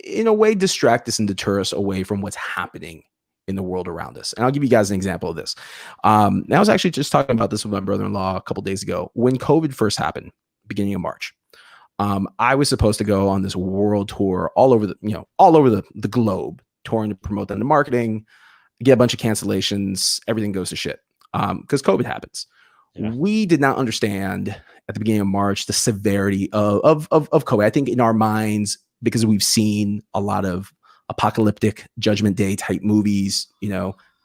in a way, distract us and deter us away from what's happening in the world around us. And I'll give you guys an example of this. I was actually just talking about this with my brother-in-law a couple of days ago. When COVID first happened, beginning of March, I was supposed to go on this world tour all over the globe, touring to promote them to marketing, get a bunch of cancellations, everything goes to shit because COVID happens. Yeah. We did not understand at the beginning of March the severity of COVID. I think in our minds, because we've seen a lot of apocalyptic Judgment Day type movies,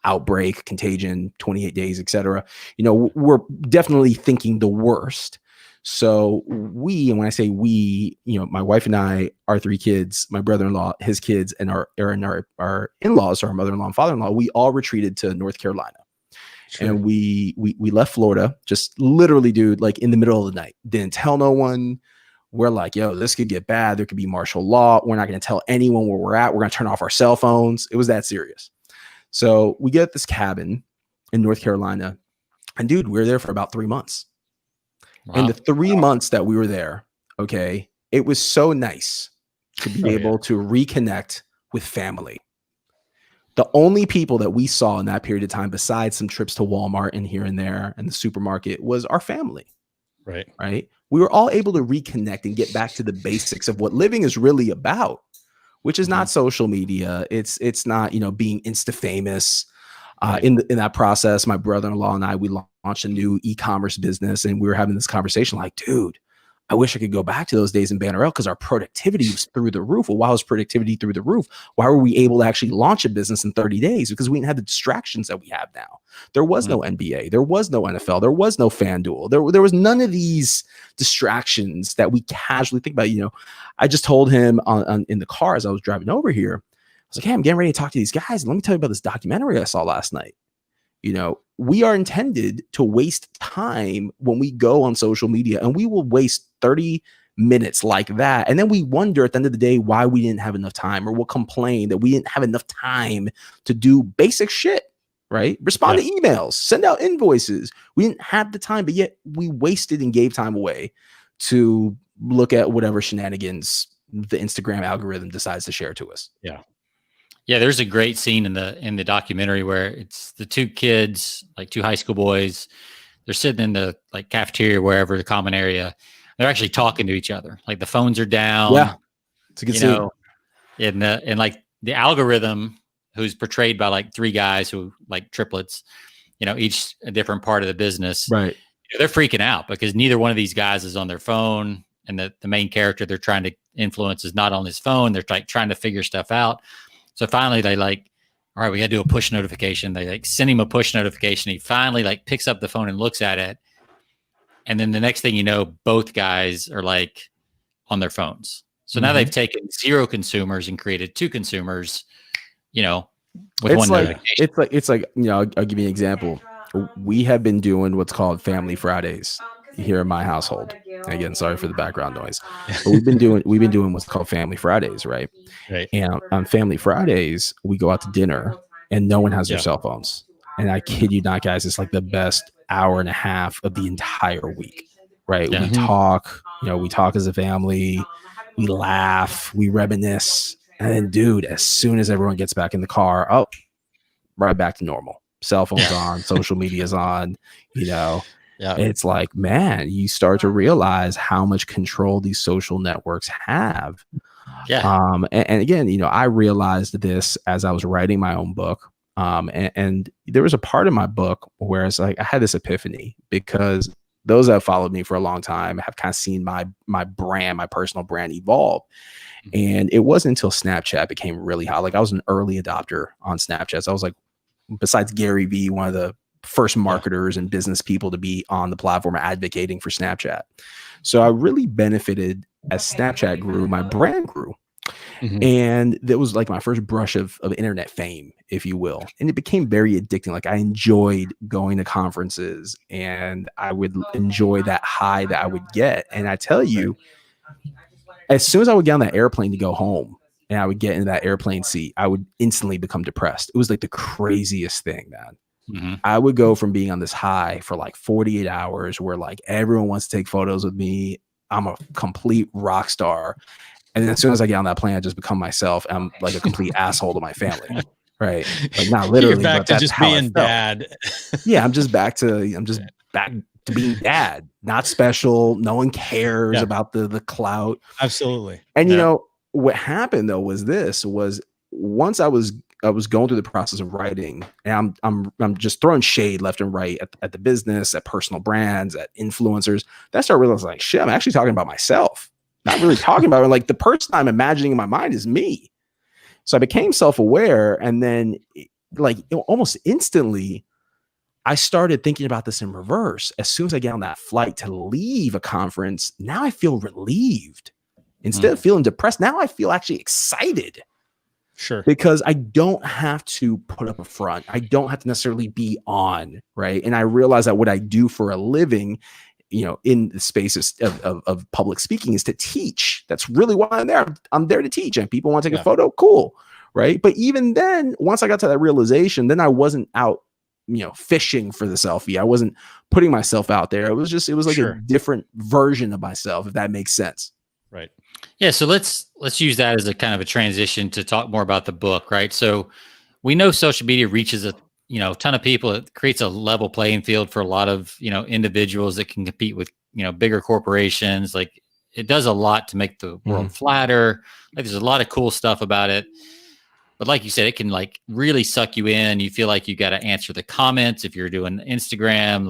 Outbreak, Contagion, 28 Days, etc. We're definitely thinking the worst. So and when I say we, my wife and I, our 3 kids, my brother-in-law, his kids, and our in-laws, our mother-in-law and father-in-law, we all retreated to North Carolina. Sure. And we left Florida, just literally, dude, like in the middle of the night. Didn't tell no one. We're like, yo, this could get bad. There could be martial law. We're not going to tell anyone where we're at. We're going to turn off our cell phones. It was that serious. So we get this cabin in North Carolina, and dude, we were there for about 3 months. Wow. In the 3 months that we were there, it was so nice to be able to reconnect with family. The only people that we saw in that period of time, besides some trips to Walmart and here and there and the supermarket, was our family. Right. We were all able to reconnect and get back to the basics of what living is really about, which is not social media. It's not, being Insta famous. In that process, my brother-in-law and I, we launched a new e-commerce business, and we were having this conversation like, dude, I wish I could go back to those days in Banner L because our productivity was through the roof. Well, why was productivity through the roof? Why were we able to actually launch a business in 30 days? Because we didn't have the distractions that we have now. There was no NBA. There was no NFL. There was no FanDuel. There was none of these distractions that we casually think about. You know, I just told him in the car as I was driving over here, I was like, hey, I'm getting ready to talk to these guys. Let me tell you about this documentary I saw last night. You know, we are intended to waste time when we go on social media, and we will waste 30 minutes like that. And then we wonder at the end of the day why we didn't have enough time, or we'll complain that we didn't have enough time to do basic shit, right? Respond to emails, send out invoices. We didn't have the time, but yet we wasted and gave time away to look at whatever shenanigans the Instagram algorithm decides to share to us. Yeah. Yeah, there's a great scene in the documentary where it's the two kids, like two high school boys. They're sitting in the like cafeteria, wherever, the common area. They're actually talking to each other. Like the phones are down. Yeah, it's a good scene. And like the algorithm, who's portrayed by like three guys who like triplets, you know, each a different part of the business. Right. They're freaking out because neither one of these guys is on their phone, and the main character they're trying to influence is not on his phone. They're like trying to figure stuff out. So finally they like, all right, we got to do a push notification. They like send him a push notification. He finally like picks up the phone and looks at it. And then the next thing you know, both guys are like on their phones. So now they've taken 0 consumers and created 2 consumers, you know, with one notification. It's like, you know, I'll give you an example. We have been doing what's called Family Fridays here in my household. Again, sorry for the background noise. But we've been doing what's called Family Fridays, right? Right. And on Family Fridays, we go out to dinner and no one has their cell phones. And I kid you not, guys, it's like the best hour and a half of the entire week, right? Yeah. We talk, you know, we talk as a family, we laugh, we reminisce. And then, dude, as soon as everyone gets back in the car, right back to normal. Cell phones on, social media's on, you know. Yeah. It's like, man, you start to realize how much control these social networks have. Yeah. And again, you know, I realized this as I was writing my own book. And there was a part of my book where it's like I had this epiphany, because those that have followed me for a long time have kind of seen my brand, my personal brand evolve. And it wasn't until Snapchat became really hot. Like I was an early adopter on Snapchat. So I was like, besides Gary Vee, one of the first marketers and business people to be on the platform advocating for Snapchat. So I really benefited as Snapchat grew, my brand grew. And that was like my first brush of internet fame, if you will. And it became very addicting. Like I enjoyed going to conferences, and I would enjoy that high that I would get. And I tell you, as soon as I would get on that airplane to go home and I would get into that airplane seat, I would instantly become depressed. It was like the craziest thing, man. I would go from being on this high for like 48 hours where like everyone wants to take photos with me. I'm a complete rock star. And then as soon as I get on that plane, I just become myself. I'm like a complete asshole to my family. Right. Like not literally. You're back to just being dad. Yeah. I'm just back to being dad, not special. No one cares about the clout. Absolutely. And you know, what happened though was once I was going through the process of writing, and I'm just throwing shade left and right at the business, at personal brands, at influencers. That started realizing like, shit, I'm actually talking about myself, not really talking about it. Like the person I'm imagining in my mind is me. So I became self-aware, and then like almost instantly, I started thinking about this in reverse. As soon as I get on that flight to leave a conference, now I feel relieved. Instead of feeling depressed, now I feel actually excited. Sure. Because I don't have to put up a front. I don't have to necessarily be on, right? And I realize that what I do for a living, you know, in the space of public speaking is to teach. That's really why I'm there. I'm there to teach, and people want to take a photo. Cool. Right. But even then, once I got to that realization, then I wasn't out, you know, fishing for the selfie. I wasn't putting myself out there. It was like a different version of myself, if that makes sense. Right. Yeah. So let's use that as a kind of a transition to talk more about the book, right? So we know social media reaches a ton of people. It creates a level playing field for a lot of, individuals that can compete with, bigger corporations. Like it does a lot to make the world flatter. Like there's a lot of cool stuff about it. But like you said, it can like really suck you in. You feel like you got to answer the comments if you're doing Instagram.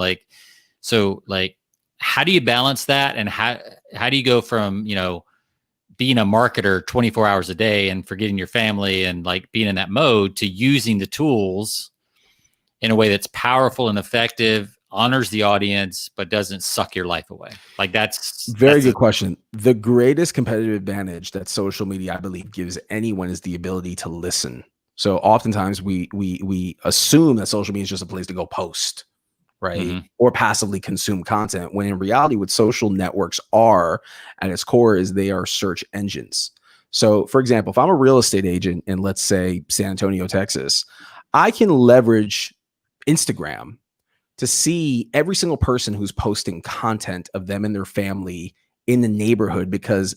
how do you balance that? And how do you go from, being a marketer 24 hours a day and forgetting your family and like being in that mode to using the tools in a way that's powerful and effective, honors the audience, but doesn't suck your life away? Like that's good question. The greatest competitive advantage that social media, I believe, gives anyone is the ability to listen. So oftentimes we assume that social media is just a place to go post, right? Or passively consume content, when in reality, what social networks are at its core is they are search engines. So for example, if I'm a real estate agent in, let's say, San Antonio, Texas, I can leverage Instagram to see every single person who's posting content of them and their family in the neighborhood, because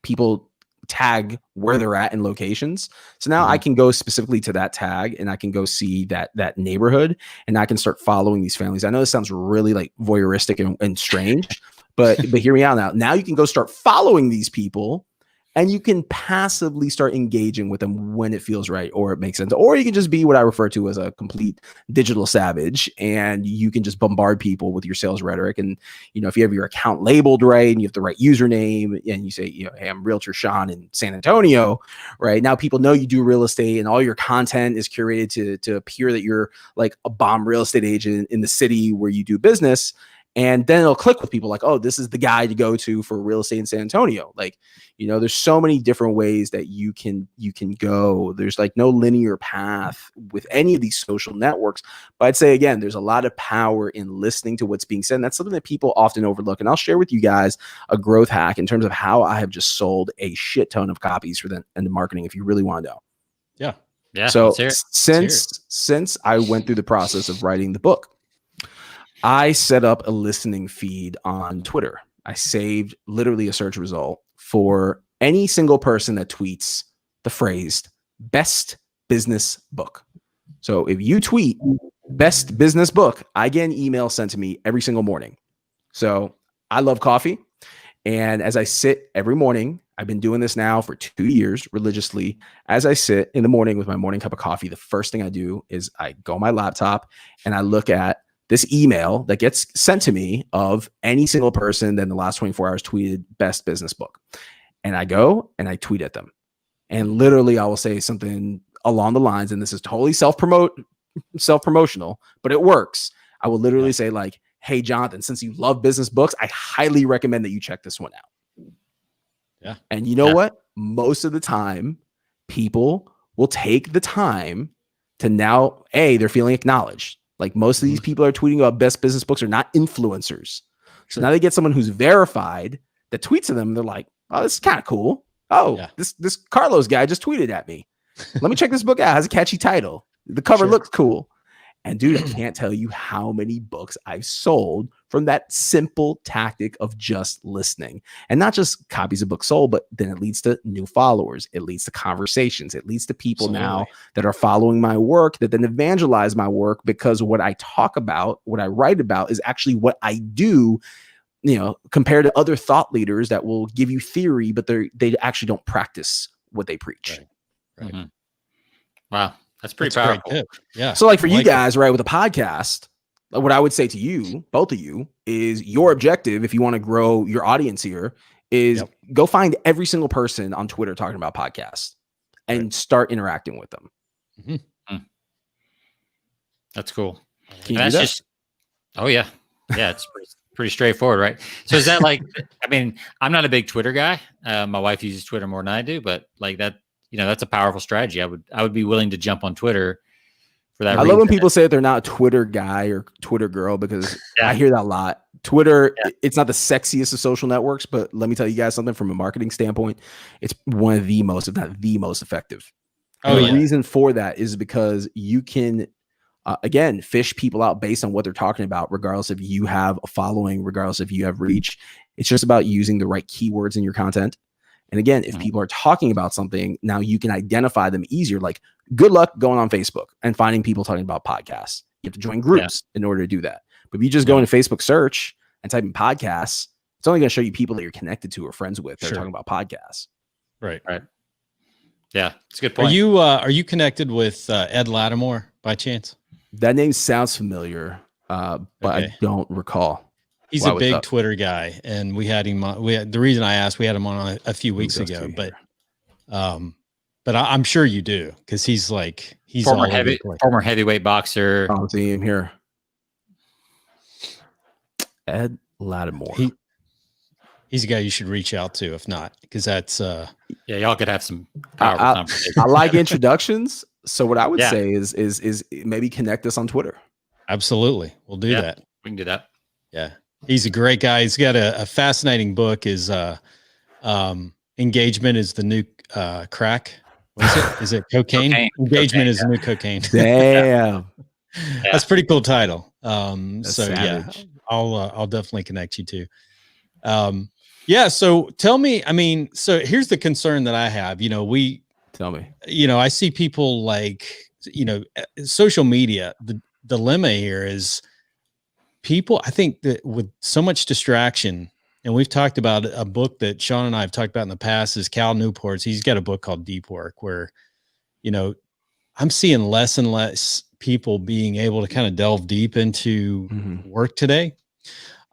people tag where they're at in locations. So now I can go specifically to that tag and I can go see that neighborhood, and I can start following these families. I know this sounds really like voyeuristic and strange, but hear me out now. Now you can go start following these people, and you can passively start engaging with them when it feels right or it makes sense. Or you can just be what I refer to as a complete digital savage, and you can just bombard people with your sales rhetoric. And, if you have your account labeled right and you have the right username and you say, hey, I'm Realtor Sean in San Antonio, right? Now people know you do real estate, and all your content is curated to appear that you're like a bomb real estate agent in the city where you do business. And then it'll click with people like, oh, this is the guy to go to for real estate in San Antonio. Like, there's so many different ways that you can go. There's like no linear path with any of these social networks. But I'd say, again, there's a lot of power in listening to what's being said. And that's something that people often overlook. And I'll share with you guys a growth hack in terms of how I have just sold a shit ton of copies for them and the marketing, if you really want to know. Yeah. Yeah. So since I went through the process of writing the book, I set up a listening feed on Twitter. I saved literally a search result for any single person that tweets the phrase best business book. So if you tweet best business book, I get an email sent to me every single morning. So I love coffee. And as I sit every morning, I've been doing this now for 2 years religiously. As I sit in the morning with my morning cup of coffee, the first thing I do is I go on my laptop and I look at this email that gets sent to me of any single person that in the last 24 hours tweeted best business book. And I go and I tweet at them. And literally I will say something along the lines, and this is totally self-promotional, but it works. I will literally say like, hey, Jonathan, since you love business books, I highly recommend that you check this one out. Yeah. And you know what? Most of the time, people will take the time to now, they're feeling acknowledged. Like most of these people are tweeting about best business books are not influencers. So now they get someone who's verified that tweets to them. And they're like, oh, this is kind of cool. Oh, this Carlos guy just tweeted at me. Let me check this book out. It has a catchy title. The cover looks cool. And dude, I can't tell you how many books I've sold from that simple tactic of just listening. And not just copies of books sold, but then it leads to new followers. It leads to conversations. It leads to people now that are following my work that then evangelize my work, because what I talk about, what I write about is actually what I do, compared to other thought leaders that will give you theory, but they actually don't practice what they preach. Right. Mm-hmm. Wow. That's pretty powerful. Yeah. So like for you guys, right, with a podcast, what I would say to you, both of you, is your objective, if you want to grow your audience here, is go find every single person on Twitter talking about podcasts and start interacting with them. Mm-hmm. That's cool. Can you do that? It's pretty straightforward, right? So is that like, I mean, I'm not a big Twitter guy. My wife uses Twitter more than I do, but like that, that's a powerful strategy. I would be willing to jump on Twitter for that. I love when people say that they're not a Twitter guy or Twitter girl, because I hear that a lot. Twitter, it's not the sexiest of social networks, but let me tell you guys something from a marketing standpoint. It's one of the most, if not the most effective. The reason for that is because you can, again, fish people out based on what they're talking about, regardless if you have a following, regardless if you have reach. It's just about using the right keywords in your content. And again, if people are talking about something, now you can identify them easier. Like, good luck going on Facebook and finding people talking about podcasts. You have to join groups in order to do that. But if you just go into Facebook search and type in podcasts, it's only going to show you people that you're connected to or friends with that are talking about podcasts. Right. Yeah, it's a good point. Are you connected with Ed Lattimore by chance? That name sounds familiar, but I don't recall. He's a big Twitter guy, and we had him on. The reason I asked, we had him on a few weeks ago, but I'm sure you do, because he's former heavyweight boxer. I'll see him here. Ed Lattimore. He's a guy you should reach out to, if not, because that's y'all could have some powerful conversations. I like introductions, so what I would say is maybe connect us on Twitter. Absolutely, we'll do that. We can do that. Yeah, he's a great guy. He's got a fascinating book. Is Engagement is the New Crack. What is it? Is it cocaine? Engagement is the new cocaine. Damn. That's a pretty cool title. That's so savage. Yeah, I'll definitely connect you to. So tell me, I mean, so here's the concern that I have. Tell me. I see people social media. The dilemma here is people, I think that with so much distraction, and we've talked about a book that Sean and I have talked about in the past, is Cal Newport's. He's got a book called Deep Work, where, I'm seeing less and less people being able to kind of delve deep into work today,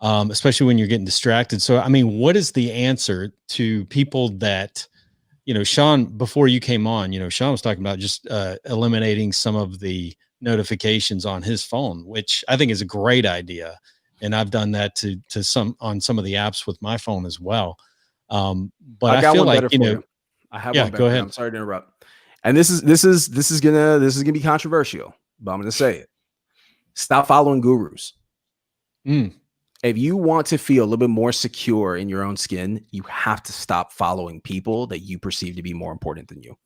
especially when you're getting distracted. So, I mean, what is the answer to people that, Sean, before you came on, Sean was talking about just eliminating some of the notifications on his phone, which I think is a great idea. And I've done that to some of the apps with my phone as well. But I feel like, I have one better. Go ahead. I'm sorry to interrupt. And this is gonna be controversial, but I'm gonna say it. Stop following gurus. If you want to feel a little bit more secure in your own skin, you have to stop following people that you perceive to be more important than you.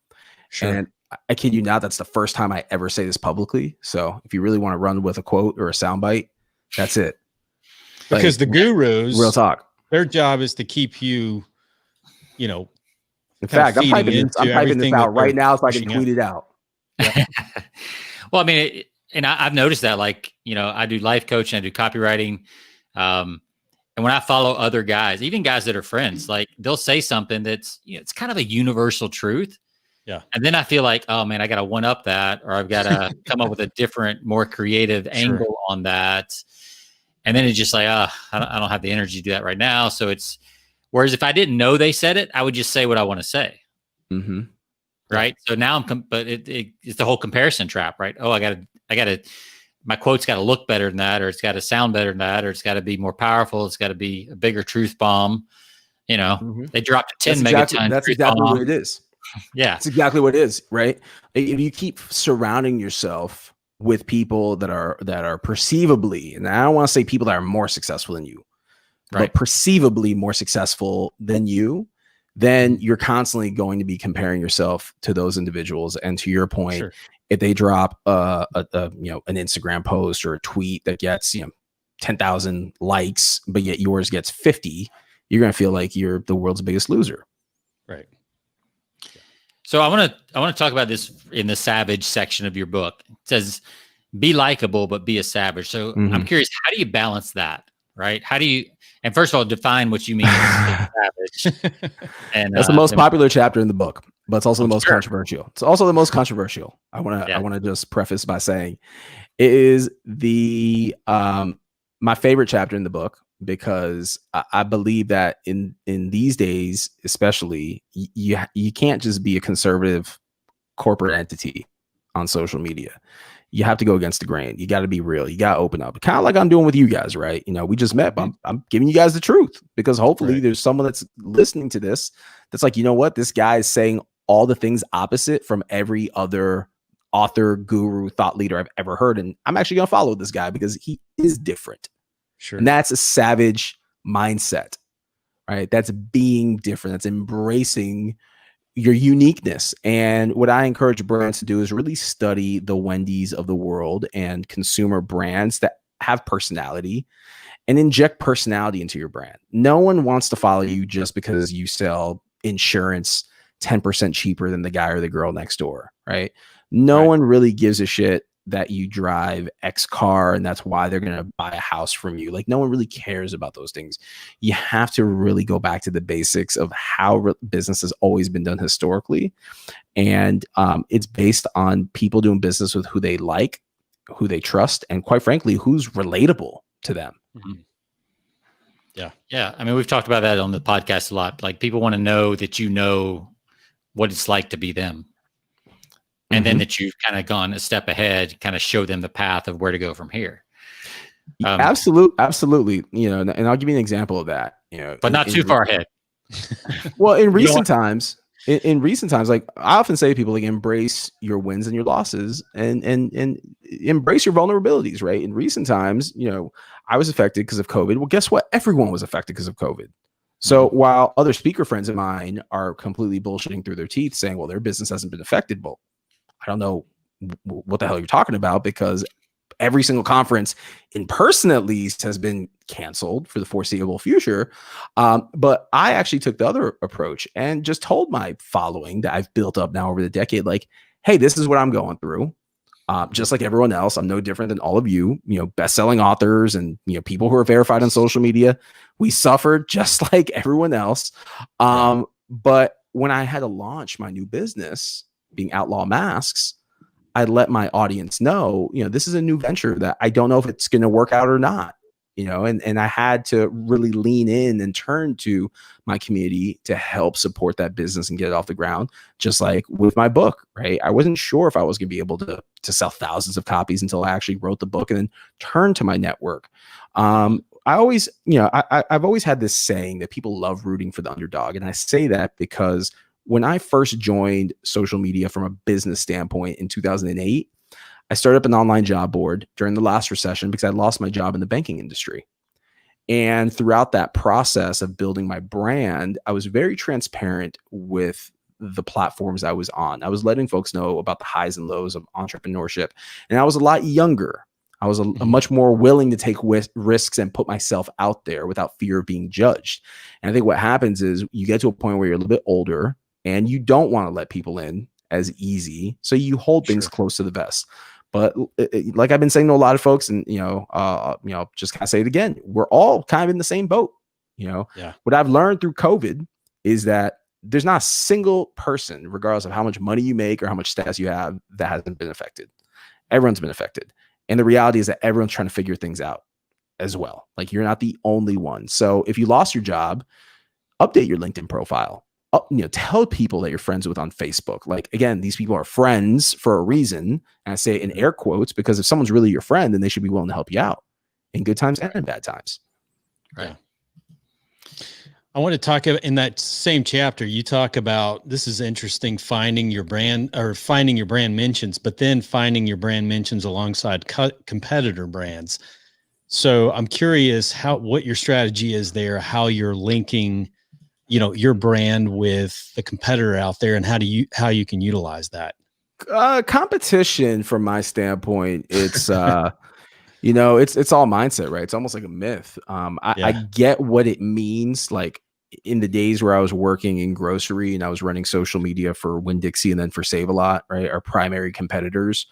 Sure. And I kid you not, that's the first time I ever say this publicly. So if you really want to run with a quote or a soundbite, that's it. Because the gurus, real talk, their job is to keep you, in fact, I'm typing this out right now so I can tweet it out. Yeah. Well, I mean, I've noticed that, I do life coaching, I do copywriting. And when I follow other guys, even guys that are friends, they'll say something that's, it's kind of a universal truth. Yeah. And then I feel like, oh man, I got to one up that, or I've got to come up with a different, more creative angle on that. And then it's just like, I don't have the energy to do that right now. So whereas if I didn't know they said it, I would just say what I want to say. Mm-hmm. Right. So now but it's the whole comparison trap, right? Oh, I got to, my quote's got to look better than that, or it's got to sound better than that, or it's got to be more powerful. It's got to be a bigger truth bomb. They dropped a 10 megaton. That's exactly what it is. Yeah. That's exactly what it is. Right. If you keep surrounding yourself with people that are perceivably, and I don't want to say people that are more successful than you, but perceivably more successful than you, then you're constantly going to be comparing yourself to those individuals. And to your point, if they drop an Instagram post or a tweet that gets 10,000 likes, but yet yours gets 50, you're going to feel like you're the world's biggest loser. Right. So I want to talk about this in the savage section of your book. It says, be likable, but be a savage. So I'm curious, how do you balance that? Right. And first of all, define what you mean as savage. And that's the most popular chapter in the book, but it's also the most controversial. It's also the most controversial. I want to just preface by saying it is my favorite chapter in the book, because I believe that in these days, especially, you can't just be a conservative corporate entity on social media. You have to go against the grain. You got to be real. You got to open up, kind of like I'm doing with you guys, right? We just met, but I'm giving you guys the truth, because hopefully there's someone that's listening to this that's like, you know what? This guy is saying all the things opposite from every other author, guru, thought leader I've ever heard. And I'm actually going to follow this guy because he is different. Sure. And that's a savage mindset, right? That's being different. That's embracing your uniqueness. And what I encourage brands to do is really study the Wendy's of the world and consumer brands that have personality, and inject personality into your brand. No one wants to follow you just because you sell insurance 10% cheaper than the guy or the girl next door, right? No one really gives a shit that you drive X car and that's why they're going to buy a house from you. Like, no one really cares about those things. You have to really go back to the basics of how business has always been done historically. And it's based on people doing business with who they like, who they trust, and quite frankly, who's relatable to them. Mm-hmm. Yeah. I mean, we've talked about that on the podcast a lot. Like, people want to know that you know what it's like to be them. And then that you've kind of gone a step ahead, kind of show them the path of where to go from here. Absolutely. You know, and I'll give you an example of that, you know, but not too far ahead. Well, in recent times, like I often say to people, like, embrace your wins and your losses and embrace your vulnerabilities, right? In recent times, you know, I was affected because of COVID. Well, guess what? Everyone was affected because of COVID. So while other speaker friends of mine are completely bullshitting through their teeth saying, well, their business hasn't been affected. Well, I don't know what the hell you're talking about, because every single conference in person, at least, has been canceled for the foreseeable future. But I actually took the other approach and just told my following that I've built up now over the decade, like, hey, this is what I'm going through. Just like everyone else, I'm no different than all of you, you know, best-selling authors and, you know, people who are verified on social media. We suffered just like everyone else. But when I had to launch my new business, being Outlaw Masks, I let my audience know, you know, this is a new venture that I don't know if it's going to work out or not, you know, and I had to really lean in and turn to my community to help support that business and get it off the ground. Just like with my book, right? I wasn't sure if I was going to be able to sell thousands of copies until I actually wrote the book and then turned to my network. I always, you know, I've always had this saying that people love rooting for the underdog. And I say that because when I first joined social media from a business standpoint in 2008, I started up an online job board during the last recession because I lost my job in the banking industry. And throughout that process of building my brand, I was very transparent with the platforms I was on. I was letting folks know about the highs and lows of entrepreneurship. And I was a lot younger. I was a much more willing to take risks and put myself out there without fear of being judged. And I think what happens is you get to a point where you're a little bit older and you don't want to let people in as easy. So you hold things close to the vest. But like I've been saying to a lot of folks, and, you know, just kind of say it again, we're all kind of in the same boat. You know, what I've learned through COVID is that there's not a single person, regardless of how much money you make or how much status you have, that hasn't been affected. Everyone's been affected. And the reality is that everyone's trying to figure things out as well. Like, you're not the only one. So if you lost your job, update your LinkedIn profile. You know, tell people that you're friends with on Facebook. Like, again, these people are friends for a reason. And I say it in air quotes, because if someone's really your friend, then they should be willing to help you out in good times and in bad times. Right. I want to talk about, in that same chapter, you talk about, this is interesting, finding your brand mentions, but then finding your brand mentions alongside competitor brands. So I'm curious what your strategy is there, how you're linking, you know, your brand with the competitor out there, and how you can utilize that. Competition, from my standpoint, it's you know, it's all mindset, right? It's almost like a myth. I get what it means. Like, in the days where I was working in grocery and I was running social media for Winn-Dixie and then for Save-A-Lot, right? Our primary competitors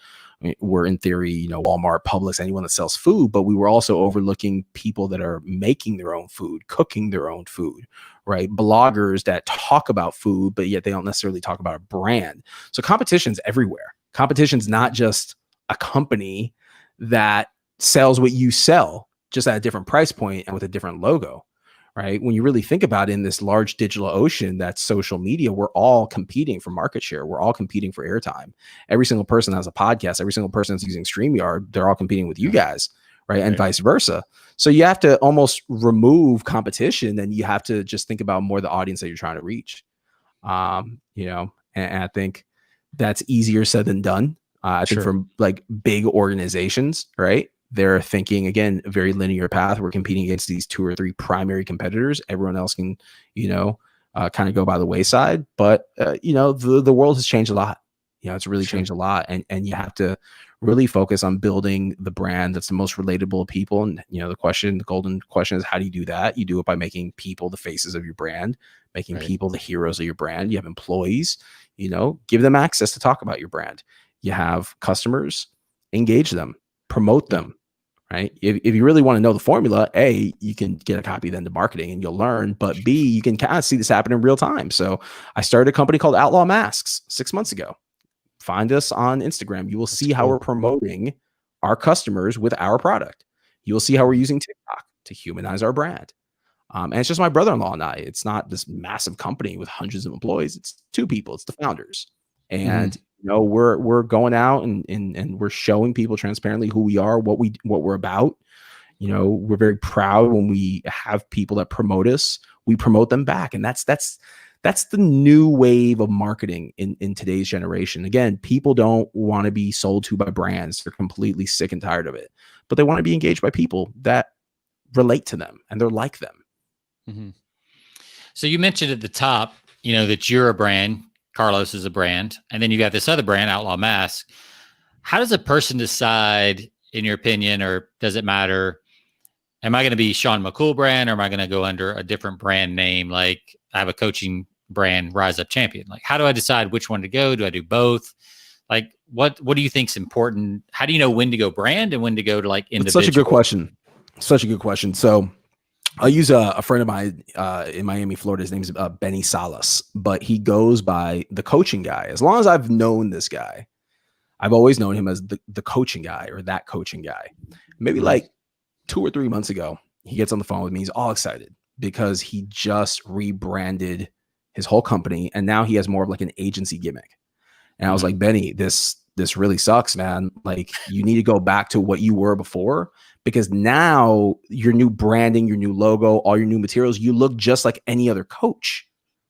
were, in theory, you know, Walmart, Publix, anyone that sells food, but we were also overlooking people that are making their own food, cooking their own food, right? Bloggers that talk about food, but yet they don't necessarily talk about a brand. So competition's everywhere. Competition's not just a company that sells what you sell, just at a different price point and with a different logo, right? When you really think about it, in this large digital ocean that's social media, we're all competing for market share. We're all competing for airtime. Every single person has a podcast. Every single person that's using StreamYard, they're all competing with you guys, right? And vice versa. So you have to almost remove competition, and you have to just think about more the audience that you're trying to reach. You know, and I think that's easier said than done. I think for like big organizations, right? They're thinking, again, a very linear path. We're competing against these 2 or 3 primary competitors. Everyone else can, you know, kind of go by the wayside. But, you know, the world has changed a lot. You know, it's really changed a lot. And you have to really focus on building the brand that's the most relatable to people. And, you know, the golden question is, how do you do that? You do it by making people the faces of your brand, making people the heroes of your brand. You have employees, you know, give them access to talk about your brand. You have customers, engage them, promote them. Right. If you really want to know the formula, A, you can get a copy then to marketing and you'll learn. But B, you can kind of see this happen in real time. So I started a company called Outlaw Masks 6 months ago. Find us on Instagram. You will see how we're promoting our customers with our product. You will see how we're using TikTok to humanize our brand. And it's just my brother-in-law and I. It's not this massive company with hundreds of employees. It's 2 people. It's the founders. And we're going out and we're showing people transparently who we are, what we're about. We're very proud when we have people that promote us. We promote them back, and that's the new wave of marketing in today's generation. Again, people don't want to be sold to by brands. They're completely sick and tired of it, but they want to be engaged by people that relate to them and they're like them. Mm-hmm. So you mentioned at the top, that you're a brand, Carlos is a brand, and then you got this other brand, Outlaw Mask. How does a person decide, in your opinion, or does it matter? Am I going to be Sean McCool brand, or am I going to go under a different brand name? Like I have a coaching brand, Rise Up Champion. Like, how do I decide which one to go? Do I do both? Like, what do you think is important? How do you know when to go brand and when to go to like individual? That's such a good question. Such a good question. So I'll use a friend of mine in Miami, Florida. His name's Benny Salas, but he goes by the coaching guy. As long as I've known this guy, I've always known him as the coaching guy or that coaching guy. Maybe like 2 or 3 months ago, he gets on the phone with me. He's all excited because he just rebranded his whole company, and now he has more of like an agency gimmick. And I was like, Benny, this really sucks, man. Like, you need to go back to what you were before, because now your new branding, your new logo, all your new materials, you look just like any other coach,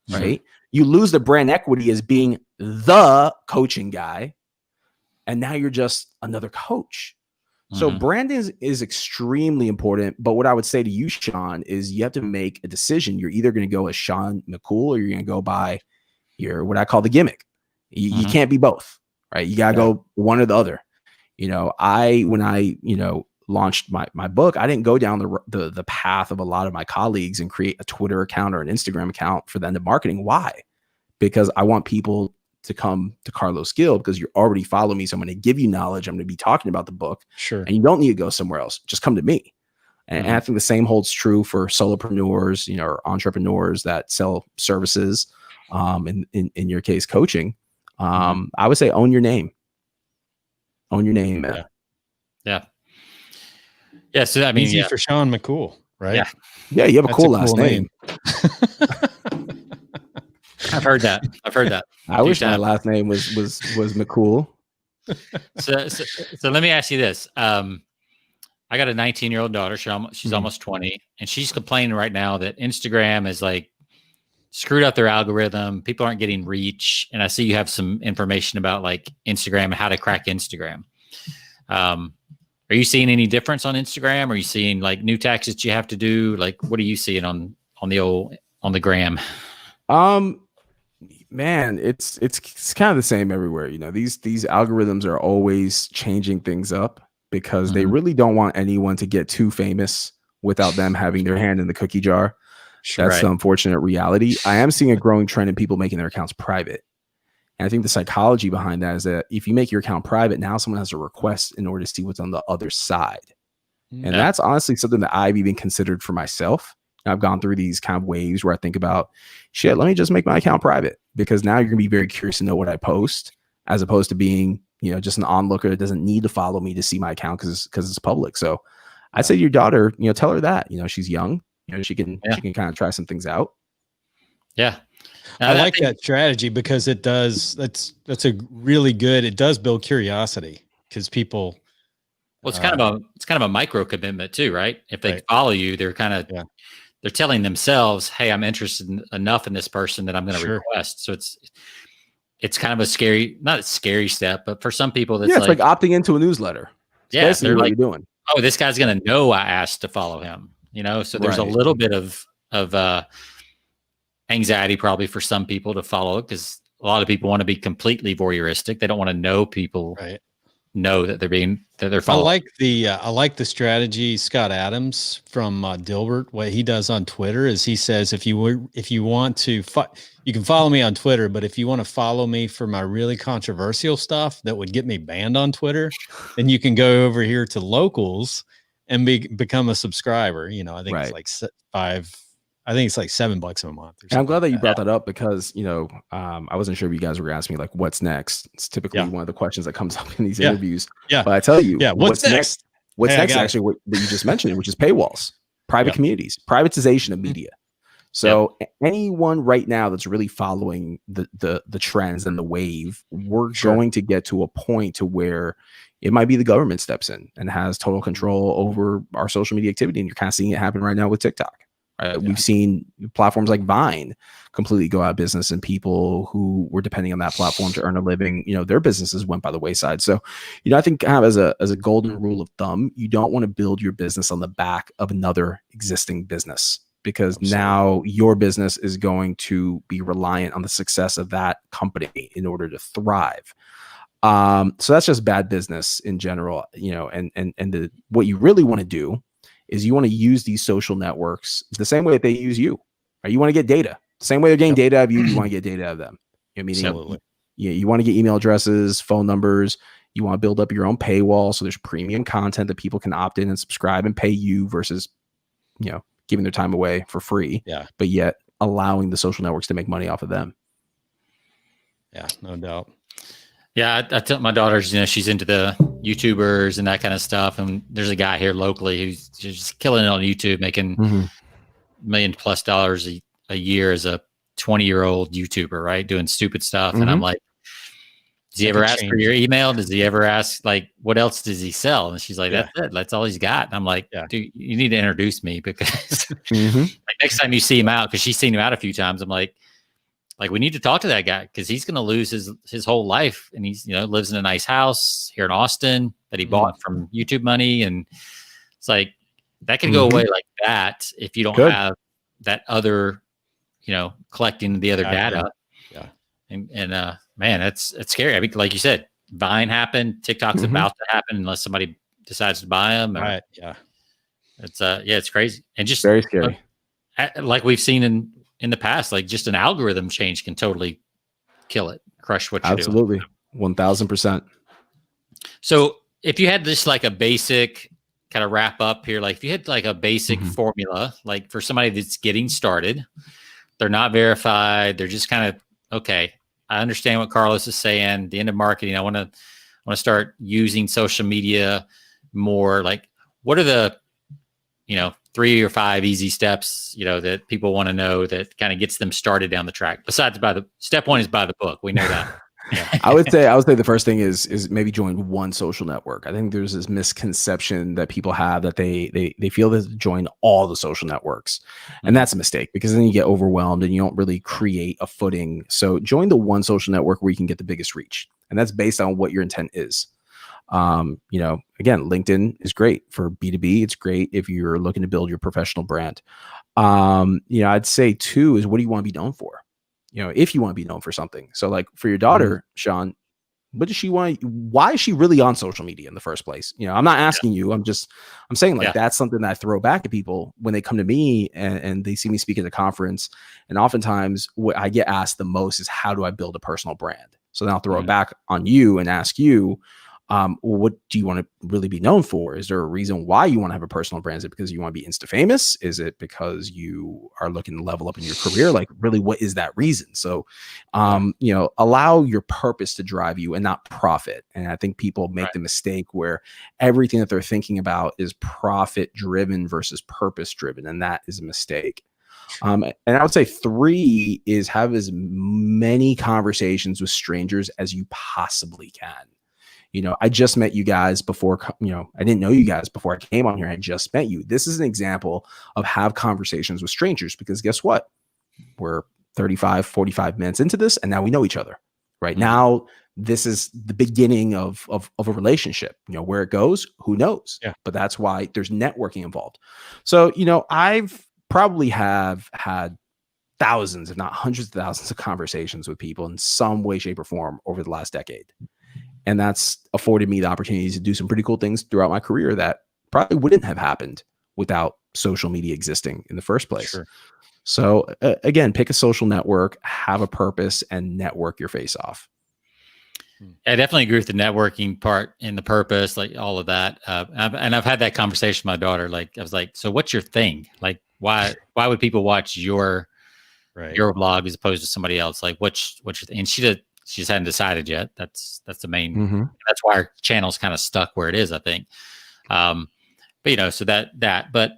right? You lose the brand equity as being the coaching guy, and now you're just another coach. So branding is extremely important. But what I would say to you, Sean, is you have to make a decision. You're either going to go as Sean McCool, or you're going to go by what I call the gimmick. You can't be both, right? You got to go one or the other. When I launched my book, I didn't go down the path of a lot of my colleagues and create a Twitter account or an Instagram account for them to marketing. Why? Because I want people to come to Carlos Gill, because you already follow me. So I'm going to give you knowledge. I'm going to be talking about the book. Sure. And you don't need to go somewhere else. Just come to me. And I think the same holds true for solopreneurs, or entrepreneurs that sell services. In your case, coaching. I would say own your name. Own your name, man. Yeah. Yeah. So I mean, easy for Sean McCool, right? Yeah. You have a cool last name. I've heard that. I wish my last name was McCool. So let me ask you this. I got a 19-year-old daughter. She's almost 20, and she's complaining right now that Instagram is like screwed up their algorithm. People aren't getting reach. And I see you have some information about like Instagram and how to crack Instagram. Are you seeing any difference on Instagram? Are you seeing like new tactics you have to do? Like, what are you seeing on the gram? Man, it's kind of the same everywhere. These algorithms are always changing things up because they really don't want anyone to get too famous without them having their hand in the cookie jar. That's the unfortunate reality. I am seeing a growing trend in people making their accounts private. And I think the psychology behind that is that if you make your account private, now someone has to request in order to see what's on the other side. And that's honestly something that I've even considered for myself. I've gone through these kind of waves where I think about, shit, let me just make my account private, because now you're going to be very curious to know what I post, as opposed to being, just an onlooker that doesn't need to follow me to see my account because it's public. So I'd say to your daughter, tell her that, she's young, she can kind of try some things out. Yeah. I like that strategy because it does. That's a really good. It does build curiosity because people. Well, it's kind of a micro commitment too, right? If they follow you, they're kind of they're telling themselves, "Hey, I'm interested enough in this person that I'm going to request." So it's kind of not a scary step, but for some people, that's it's like opting into a newsletter. It's they're what like, you're doing. Oh, this guy's going to know I asked to follow him. So there's a little bit of anxiety probably for some people to follow, because a lot of people want to be completely voyeuristic. They don't want to know people know that they're following. I like the strategy Scott Adams from Dilbert. What he does on Twitter is he says, if you want to, you can follow me on Twitter, but if you want to follow me for my really controversial stuff that would get me banned on Twitter, then you can go over here to Locals and become a subscriber. I think it's like it's like $7 a month. And I'm glad that you brought that up, because, I wasn't sure if you guys were asking me like, what's next? It's typically one of the questions that comes up in these interviews. Yeah. But I tell you, what's next? What's next? Actually, what you just mentioned, which is paywalls. private communities, privatization of media. So anyone right now that's really following the trends and the wave, we're going to get to a point to where it might be the government steps in and has total control over our social media activity. And you're kind of seeing it happen right now with TikTok. We've seen platforms like Vine completely go out of business, and people who were depending on that platform to earn a living, their businesses went by the wayside. So, I think kind of as a golden rule of thumb, you don't want to build your business on the back of another existing business, because now your business is going to be reliant on the success of that company in order to thrive. So that's just bad business in general, and what you really want to do is you want to use these social networks the same way that they use you. Right? You want to get data. The same way they're getting data out of you, you want to get data out of them. Meaning, you want to get email addresses, phone numbers. You want to build up your own paywall, so there's premium content that people can opt in and subscribe and pay you versus, giving their time away for free. Yeah. But yet allowing the social networks to make money off of them. Yeah, no doubt. Yeah, I tell my daughters, she's into the YouTubers and that kind of stuff. And there's a guy here locally who's just killing it on YouTube, making $1 million+ a year as a 20-year-old YouTuber, right? Doing stupid stuff. And I'm like, does he ever ask for your email? Does he ever ask, like, what else does he sell? And she's like, that's it. That's all he's got. And I'm like, dude, you need to introduce me, because like, next time you see him out, because she's seen him out a few times, I'm like, we need to talk to that guy, because he's going to lose his whole life. And he's, lives in a nice house here in Austin that he bought from YouTube money. And it's like, that could go away like that if you don't have that other, collecting the other data. Yeah. And man, it's scary. I mean, like you said, Vine happened, TikTok's about to happen unless somebody decides to buy them. Right. Yeah. It's crazy. And just very scary. Like we've seen in the past, like just an algorithm change can totally kill it, crush what you're doing. Absolutely. 1000%. So if you had just like a basic kind of wrap up here, like if you had like a basic formula, like for somebody that's getting started, they're not verified, they're just kind of, okay, I understand what Carlos is saying, the end of marketing, I want to start using social media more. Like, what are the 3 or 5 easy steps, that people want to know that kind of gets them started down the track? Besides, step 1 is buy the book. We know that. I would say the first thing is maybe join one social network. I think there's this misconception that people have that they feel that to join all the social networks, and that's a mistake, because then you get overwhelmed and you don't really create a footing. So join the one social network where you can get the biggest reach, and that's based on what your intent is. Again, LinkedIn is great for B2B. It's great if you're looking to build your professional brand. I'd say 2 is, what do you want to be known for? If you want to be known for something. So like for your daughter, Sean, what does she want? Why is she really on social media in the first place? I'm not asking you. I'm saying like that's something that I throw back at people when they come to me and they see me speak at a conference. And oftentimes what I get asked the most is, how do I build a personal brand? So then I'll throw it back on you and ask you, what do you want to really be known for? Is there a reason why you want to have a personal brand? Is it because you want to be Insta famous? Is it because you are looking to level up in your career? Like, really, what is that reason? So, allow your purpose to drive you and not profit. And I think people make the mistake where everything that they're thinking about is profit driven versus purpose driven. And that is a mistake. And I would say 3 is have as many conversations with strangers as you possibly can. I just met you guys before, I didn't know you guys before I came on here. I just met you. This is an example of have conversations with strangers, because guess what? We're 35, 45 minutes into this, and now we know each other. Right now, this is the beginning of a relationship. Where it goes, who knows? Yeah. But that's why there's networking involved. So, I've probably have had thousands, if not hundreds of thousands of conversations with people in some way, shape, or form over the last decade. And that's afforded me the opportunities to do some pretty cool things throughout my career that probably wouldn't have happened without social media existing in the first place. Sure. So again, pick a social network, have a purpose, and network your face off. I definitely agree with the networking part and the purpose, like all of that. I've had that conversation with my daughter. Like, I was like, so what's your thing? Like, why would people watch your vlog as opposed to somebody else? Like, what's your thing? And she just hadn't decided yet. That's the main, that's why our channel's kind of stuck where it is, I think. But so but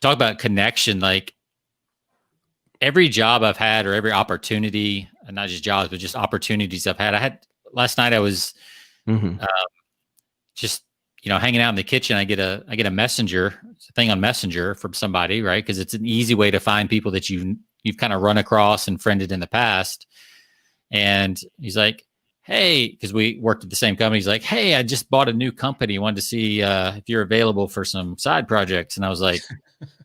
talk about connection. Like every job I've had, or every opportunity, and not just jobs, but just opportunities I've had. I had last night. I was just hanging out in the kitchen. I get a messenger thing on Messenger from somebody, right? Because it's an easy way to find people that you've kind of run across and friended in the past. And he's like, hey, because we worked at the same company. He's like, hey, I just bought a new company. Wanted to see if you're available for some side projects. And I was like,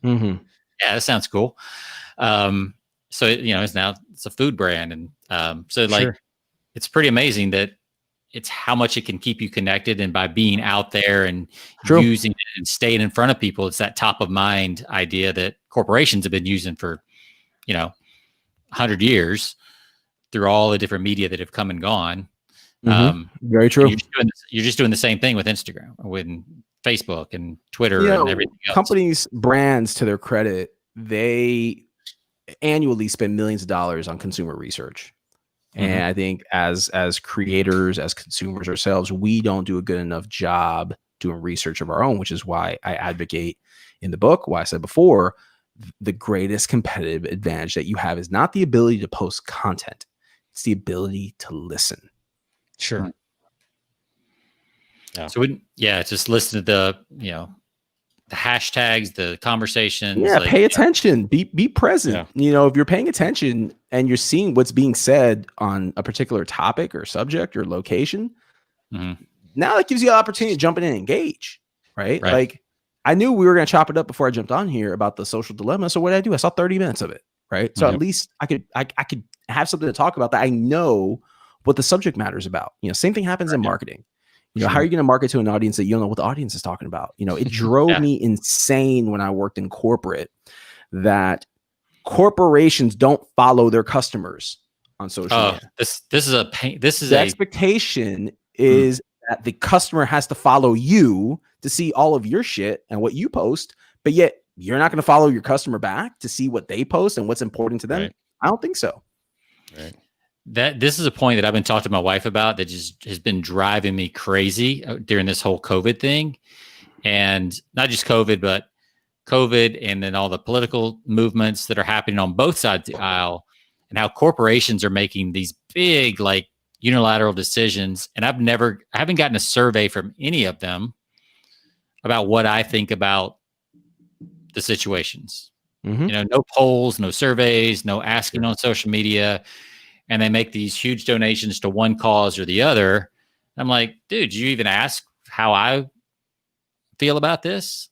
yeah, that sounds cool. So it's a food brand, and it's pretty amazing that it's how much it can keep you connected, and by being out there and using it and staying in front of people, it's that top of mind idea that corporations have been using for 100 years through all the different media that have come and gone. Very true. You're just doing the same thing with Instagram, with Facebook and Twitter and everything else. Companies, brands, to their credit, they annually spend millions of dollars on consumer research. And I think as creators, as consumers ourselves, we don't do a good enough job doing research of our own, which is why I advocate in the book, why I said before, the greatest competitive advantage that you have is not the ability to post content. It's the ability to listen. Sure. Yeah. So just listen to the hashtags, the conversations. Yeah, pay attention. Be present. Yeah. If you're paying attention and you're seeing what's being said on a particular topic or subject or location, now that gives you an opportunity to jump in and engage, right? Like I knew we were going to chop it up before I jumped on here about the social dilemma. So what did I do? I saw 30 minutes of it, right? So at least I could have something to talk about that I know what the subject matter is about. Same thing happens in marketing. How are you going to market to an audience that you don't know what the audience is talking about? It drove me insane when I worked in corporate that corporations don't follow their customers on social media. This is a pain. The expectation is that the customer has to follow you to see all of your shit and what you post, but yet you're not going to follow your customer back to see what they post and what's important to them. Right. I don't think so. Right. This is a point that I've been talking to my wife about that just has been driving me crazy during this whole COVID thing. And not just COVID, but COVID and then all the political movements that are happening on both sides of the aisle, and how corporations are making these big, like, unilateral decisions. And I haven't gotten a survey from any of them about what I think about the situations. No polls, no surveys, no asking on social media. And they make these huge donations to one cause or the other. I'm like, dude, did you even ask how I feel about this?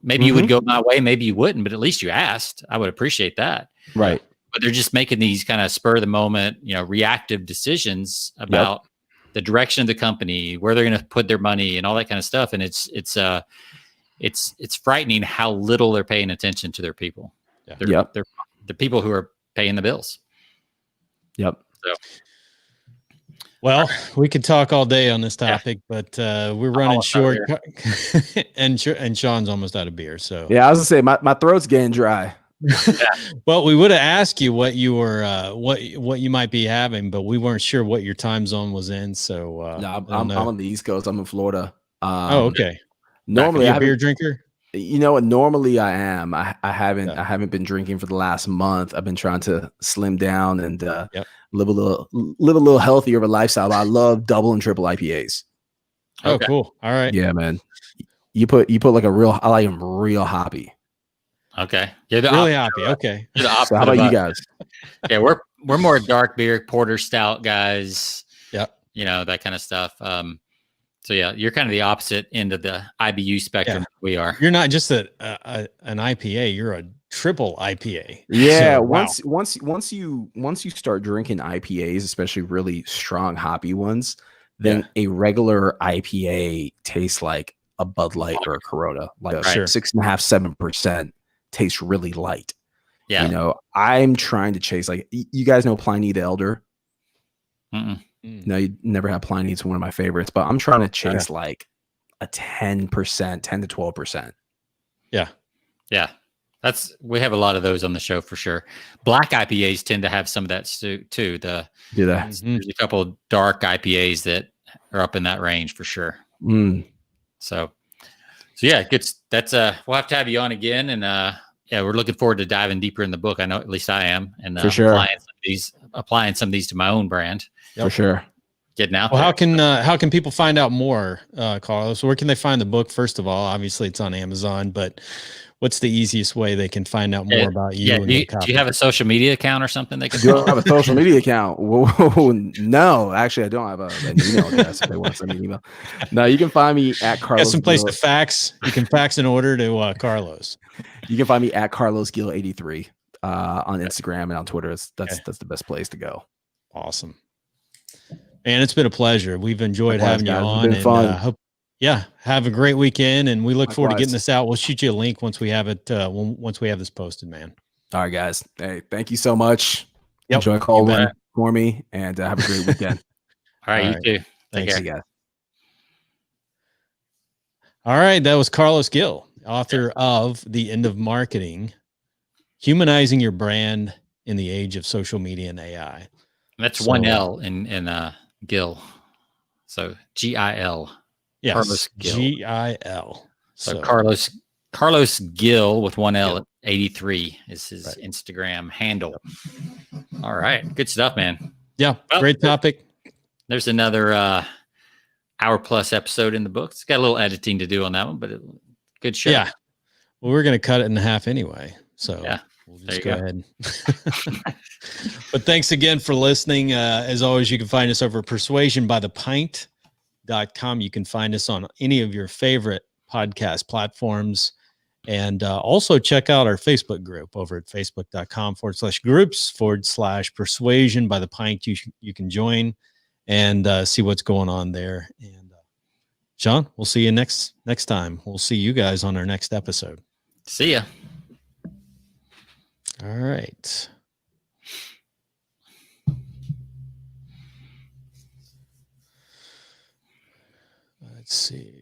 Maybe you would go my way, maybe you wouldn't, but at least you asked. I would appreciate that. Right. But they're just making these kind of spur of the moment, reactive decisions about the direction of the company, where they're going to put their money and all that kind of stuff. And it's frightening how little they're paying attention to their people. Yeah. They're the people who are paying the bills. Yep. So, well, we could talk all day on this topic, but we're running short, and Sean's almost out of beer. So yeah, I was gonna say my throat's getting dry. Well, we would have asked you what you were, what you might be having, but we weren't sure what your time zone was in. So no, I'm on the East Coast. I'm in Florida. Okay. Normally, a beer drinker. Normally I am. I haven't been drinking for the last month. I've been trying to slim down and live a little healthier of a lifestyle. But I love double and triple IPAs. Oh, cool. All right. Yeah, man. You put like a real. I like them real hoppy. Okay. You're really happy. Okay. So how about you guys? Yeah, we're more dark beer, porter, stout guys. Yep. That kind of stuff. So yeah, you're kind of the opposite end of the IBU spectrum. We are. You're not just an IPA. You're a triple IPA. Yeah. So, once you start drinking IPAs, especially really strong hoppy ones, then a regular IPA tastes like a Bud Light or a Corona, like a 6.5%, 7% tastes really light. Yeah. I'm trying to chase, like, you guys know Pliny the Elder. Mm-mm. No, you never had Pliny. It's one of my favorites, but I'm trying to chase like a 10%, 10 to 12%. Yeah. Yeah. We have a lot of those on the show for sure. Black IPAs tend to have some of that too. Do that. There's a couple of dark IPAs that are up in that range for sure. Mm. So So yeah, that's we'll have to have you on again, and yeah, we're looking forward to diving deeper in the book. I know at least I am, and for sure applying some of these to my own brand. For sure. Getting out there. How can people find out more, Carlos? Where can they find the book? First of all, obviously it's on Amazon, but what's the easiest way they can find out more about you? Yeah, do you have a social media account or something they can? Do I have a social media account? Whoa, no, actually, I don't have an email address. If they want to send me an email, no, you can find me at Carlos. Got some place to fax. You can fax an order to Carlos. You can find me at Carlos Gill 83 on Instagram and on Twitter. That's the best place to go. Awesome. And it's been a pleasure. We've enjoyed having you on. It's been fun. Have a great weekend, and we look forward to getting this out. We'll shoot you a link once we have it. Once we have this posted, man. All right, guys. Hey, thank you so much. Enjoy calling for me, and have a great weekend. All right, you too. Thanks, you guys. All right, that was Carlos Gill, author of The End of Marketing: Humanizing Your Brand in the Age of Social Media and AI. That's one L in Gill. So Gil. Yes, Carlos Gill. Gil. So Carlos Gill with one L at 83 is his Instagram handle. All right, good stuff, man. Yeah, great topic. There's another hour plus episode in the book. It's got a little editing to do on that one, but good show. Yeah. Well, we're going to cut it in half anyway. So yeah. We'll just go ahead. But thanks again for listening. As always, you can find us over at persuasionbythepint.com. You can find us on any of your favorite podcast platforms. And also check out our Facebook group over at facebook.com/groups/persuasion by the pint. You can join and see what's going on there. And Sean, we'll see you next time. We'll see you guys on our next episode. See ya. All right. Let's see.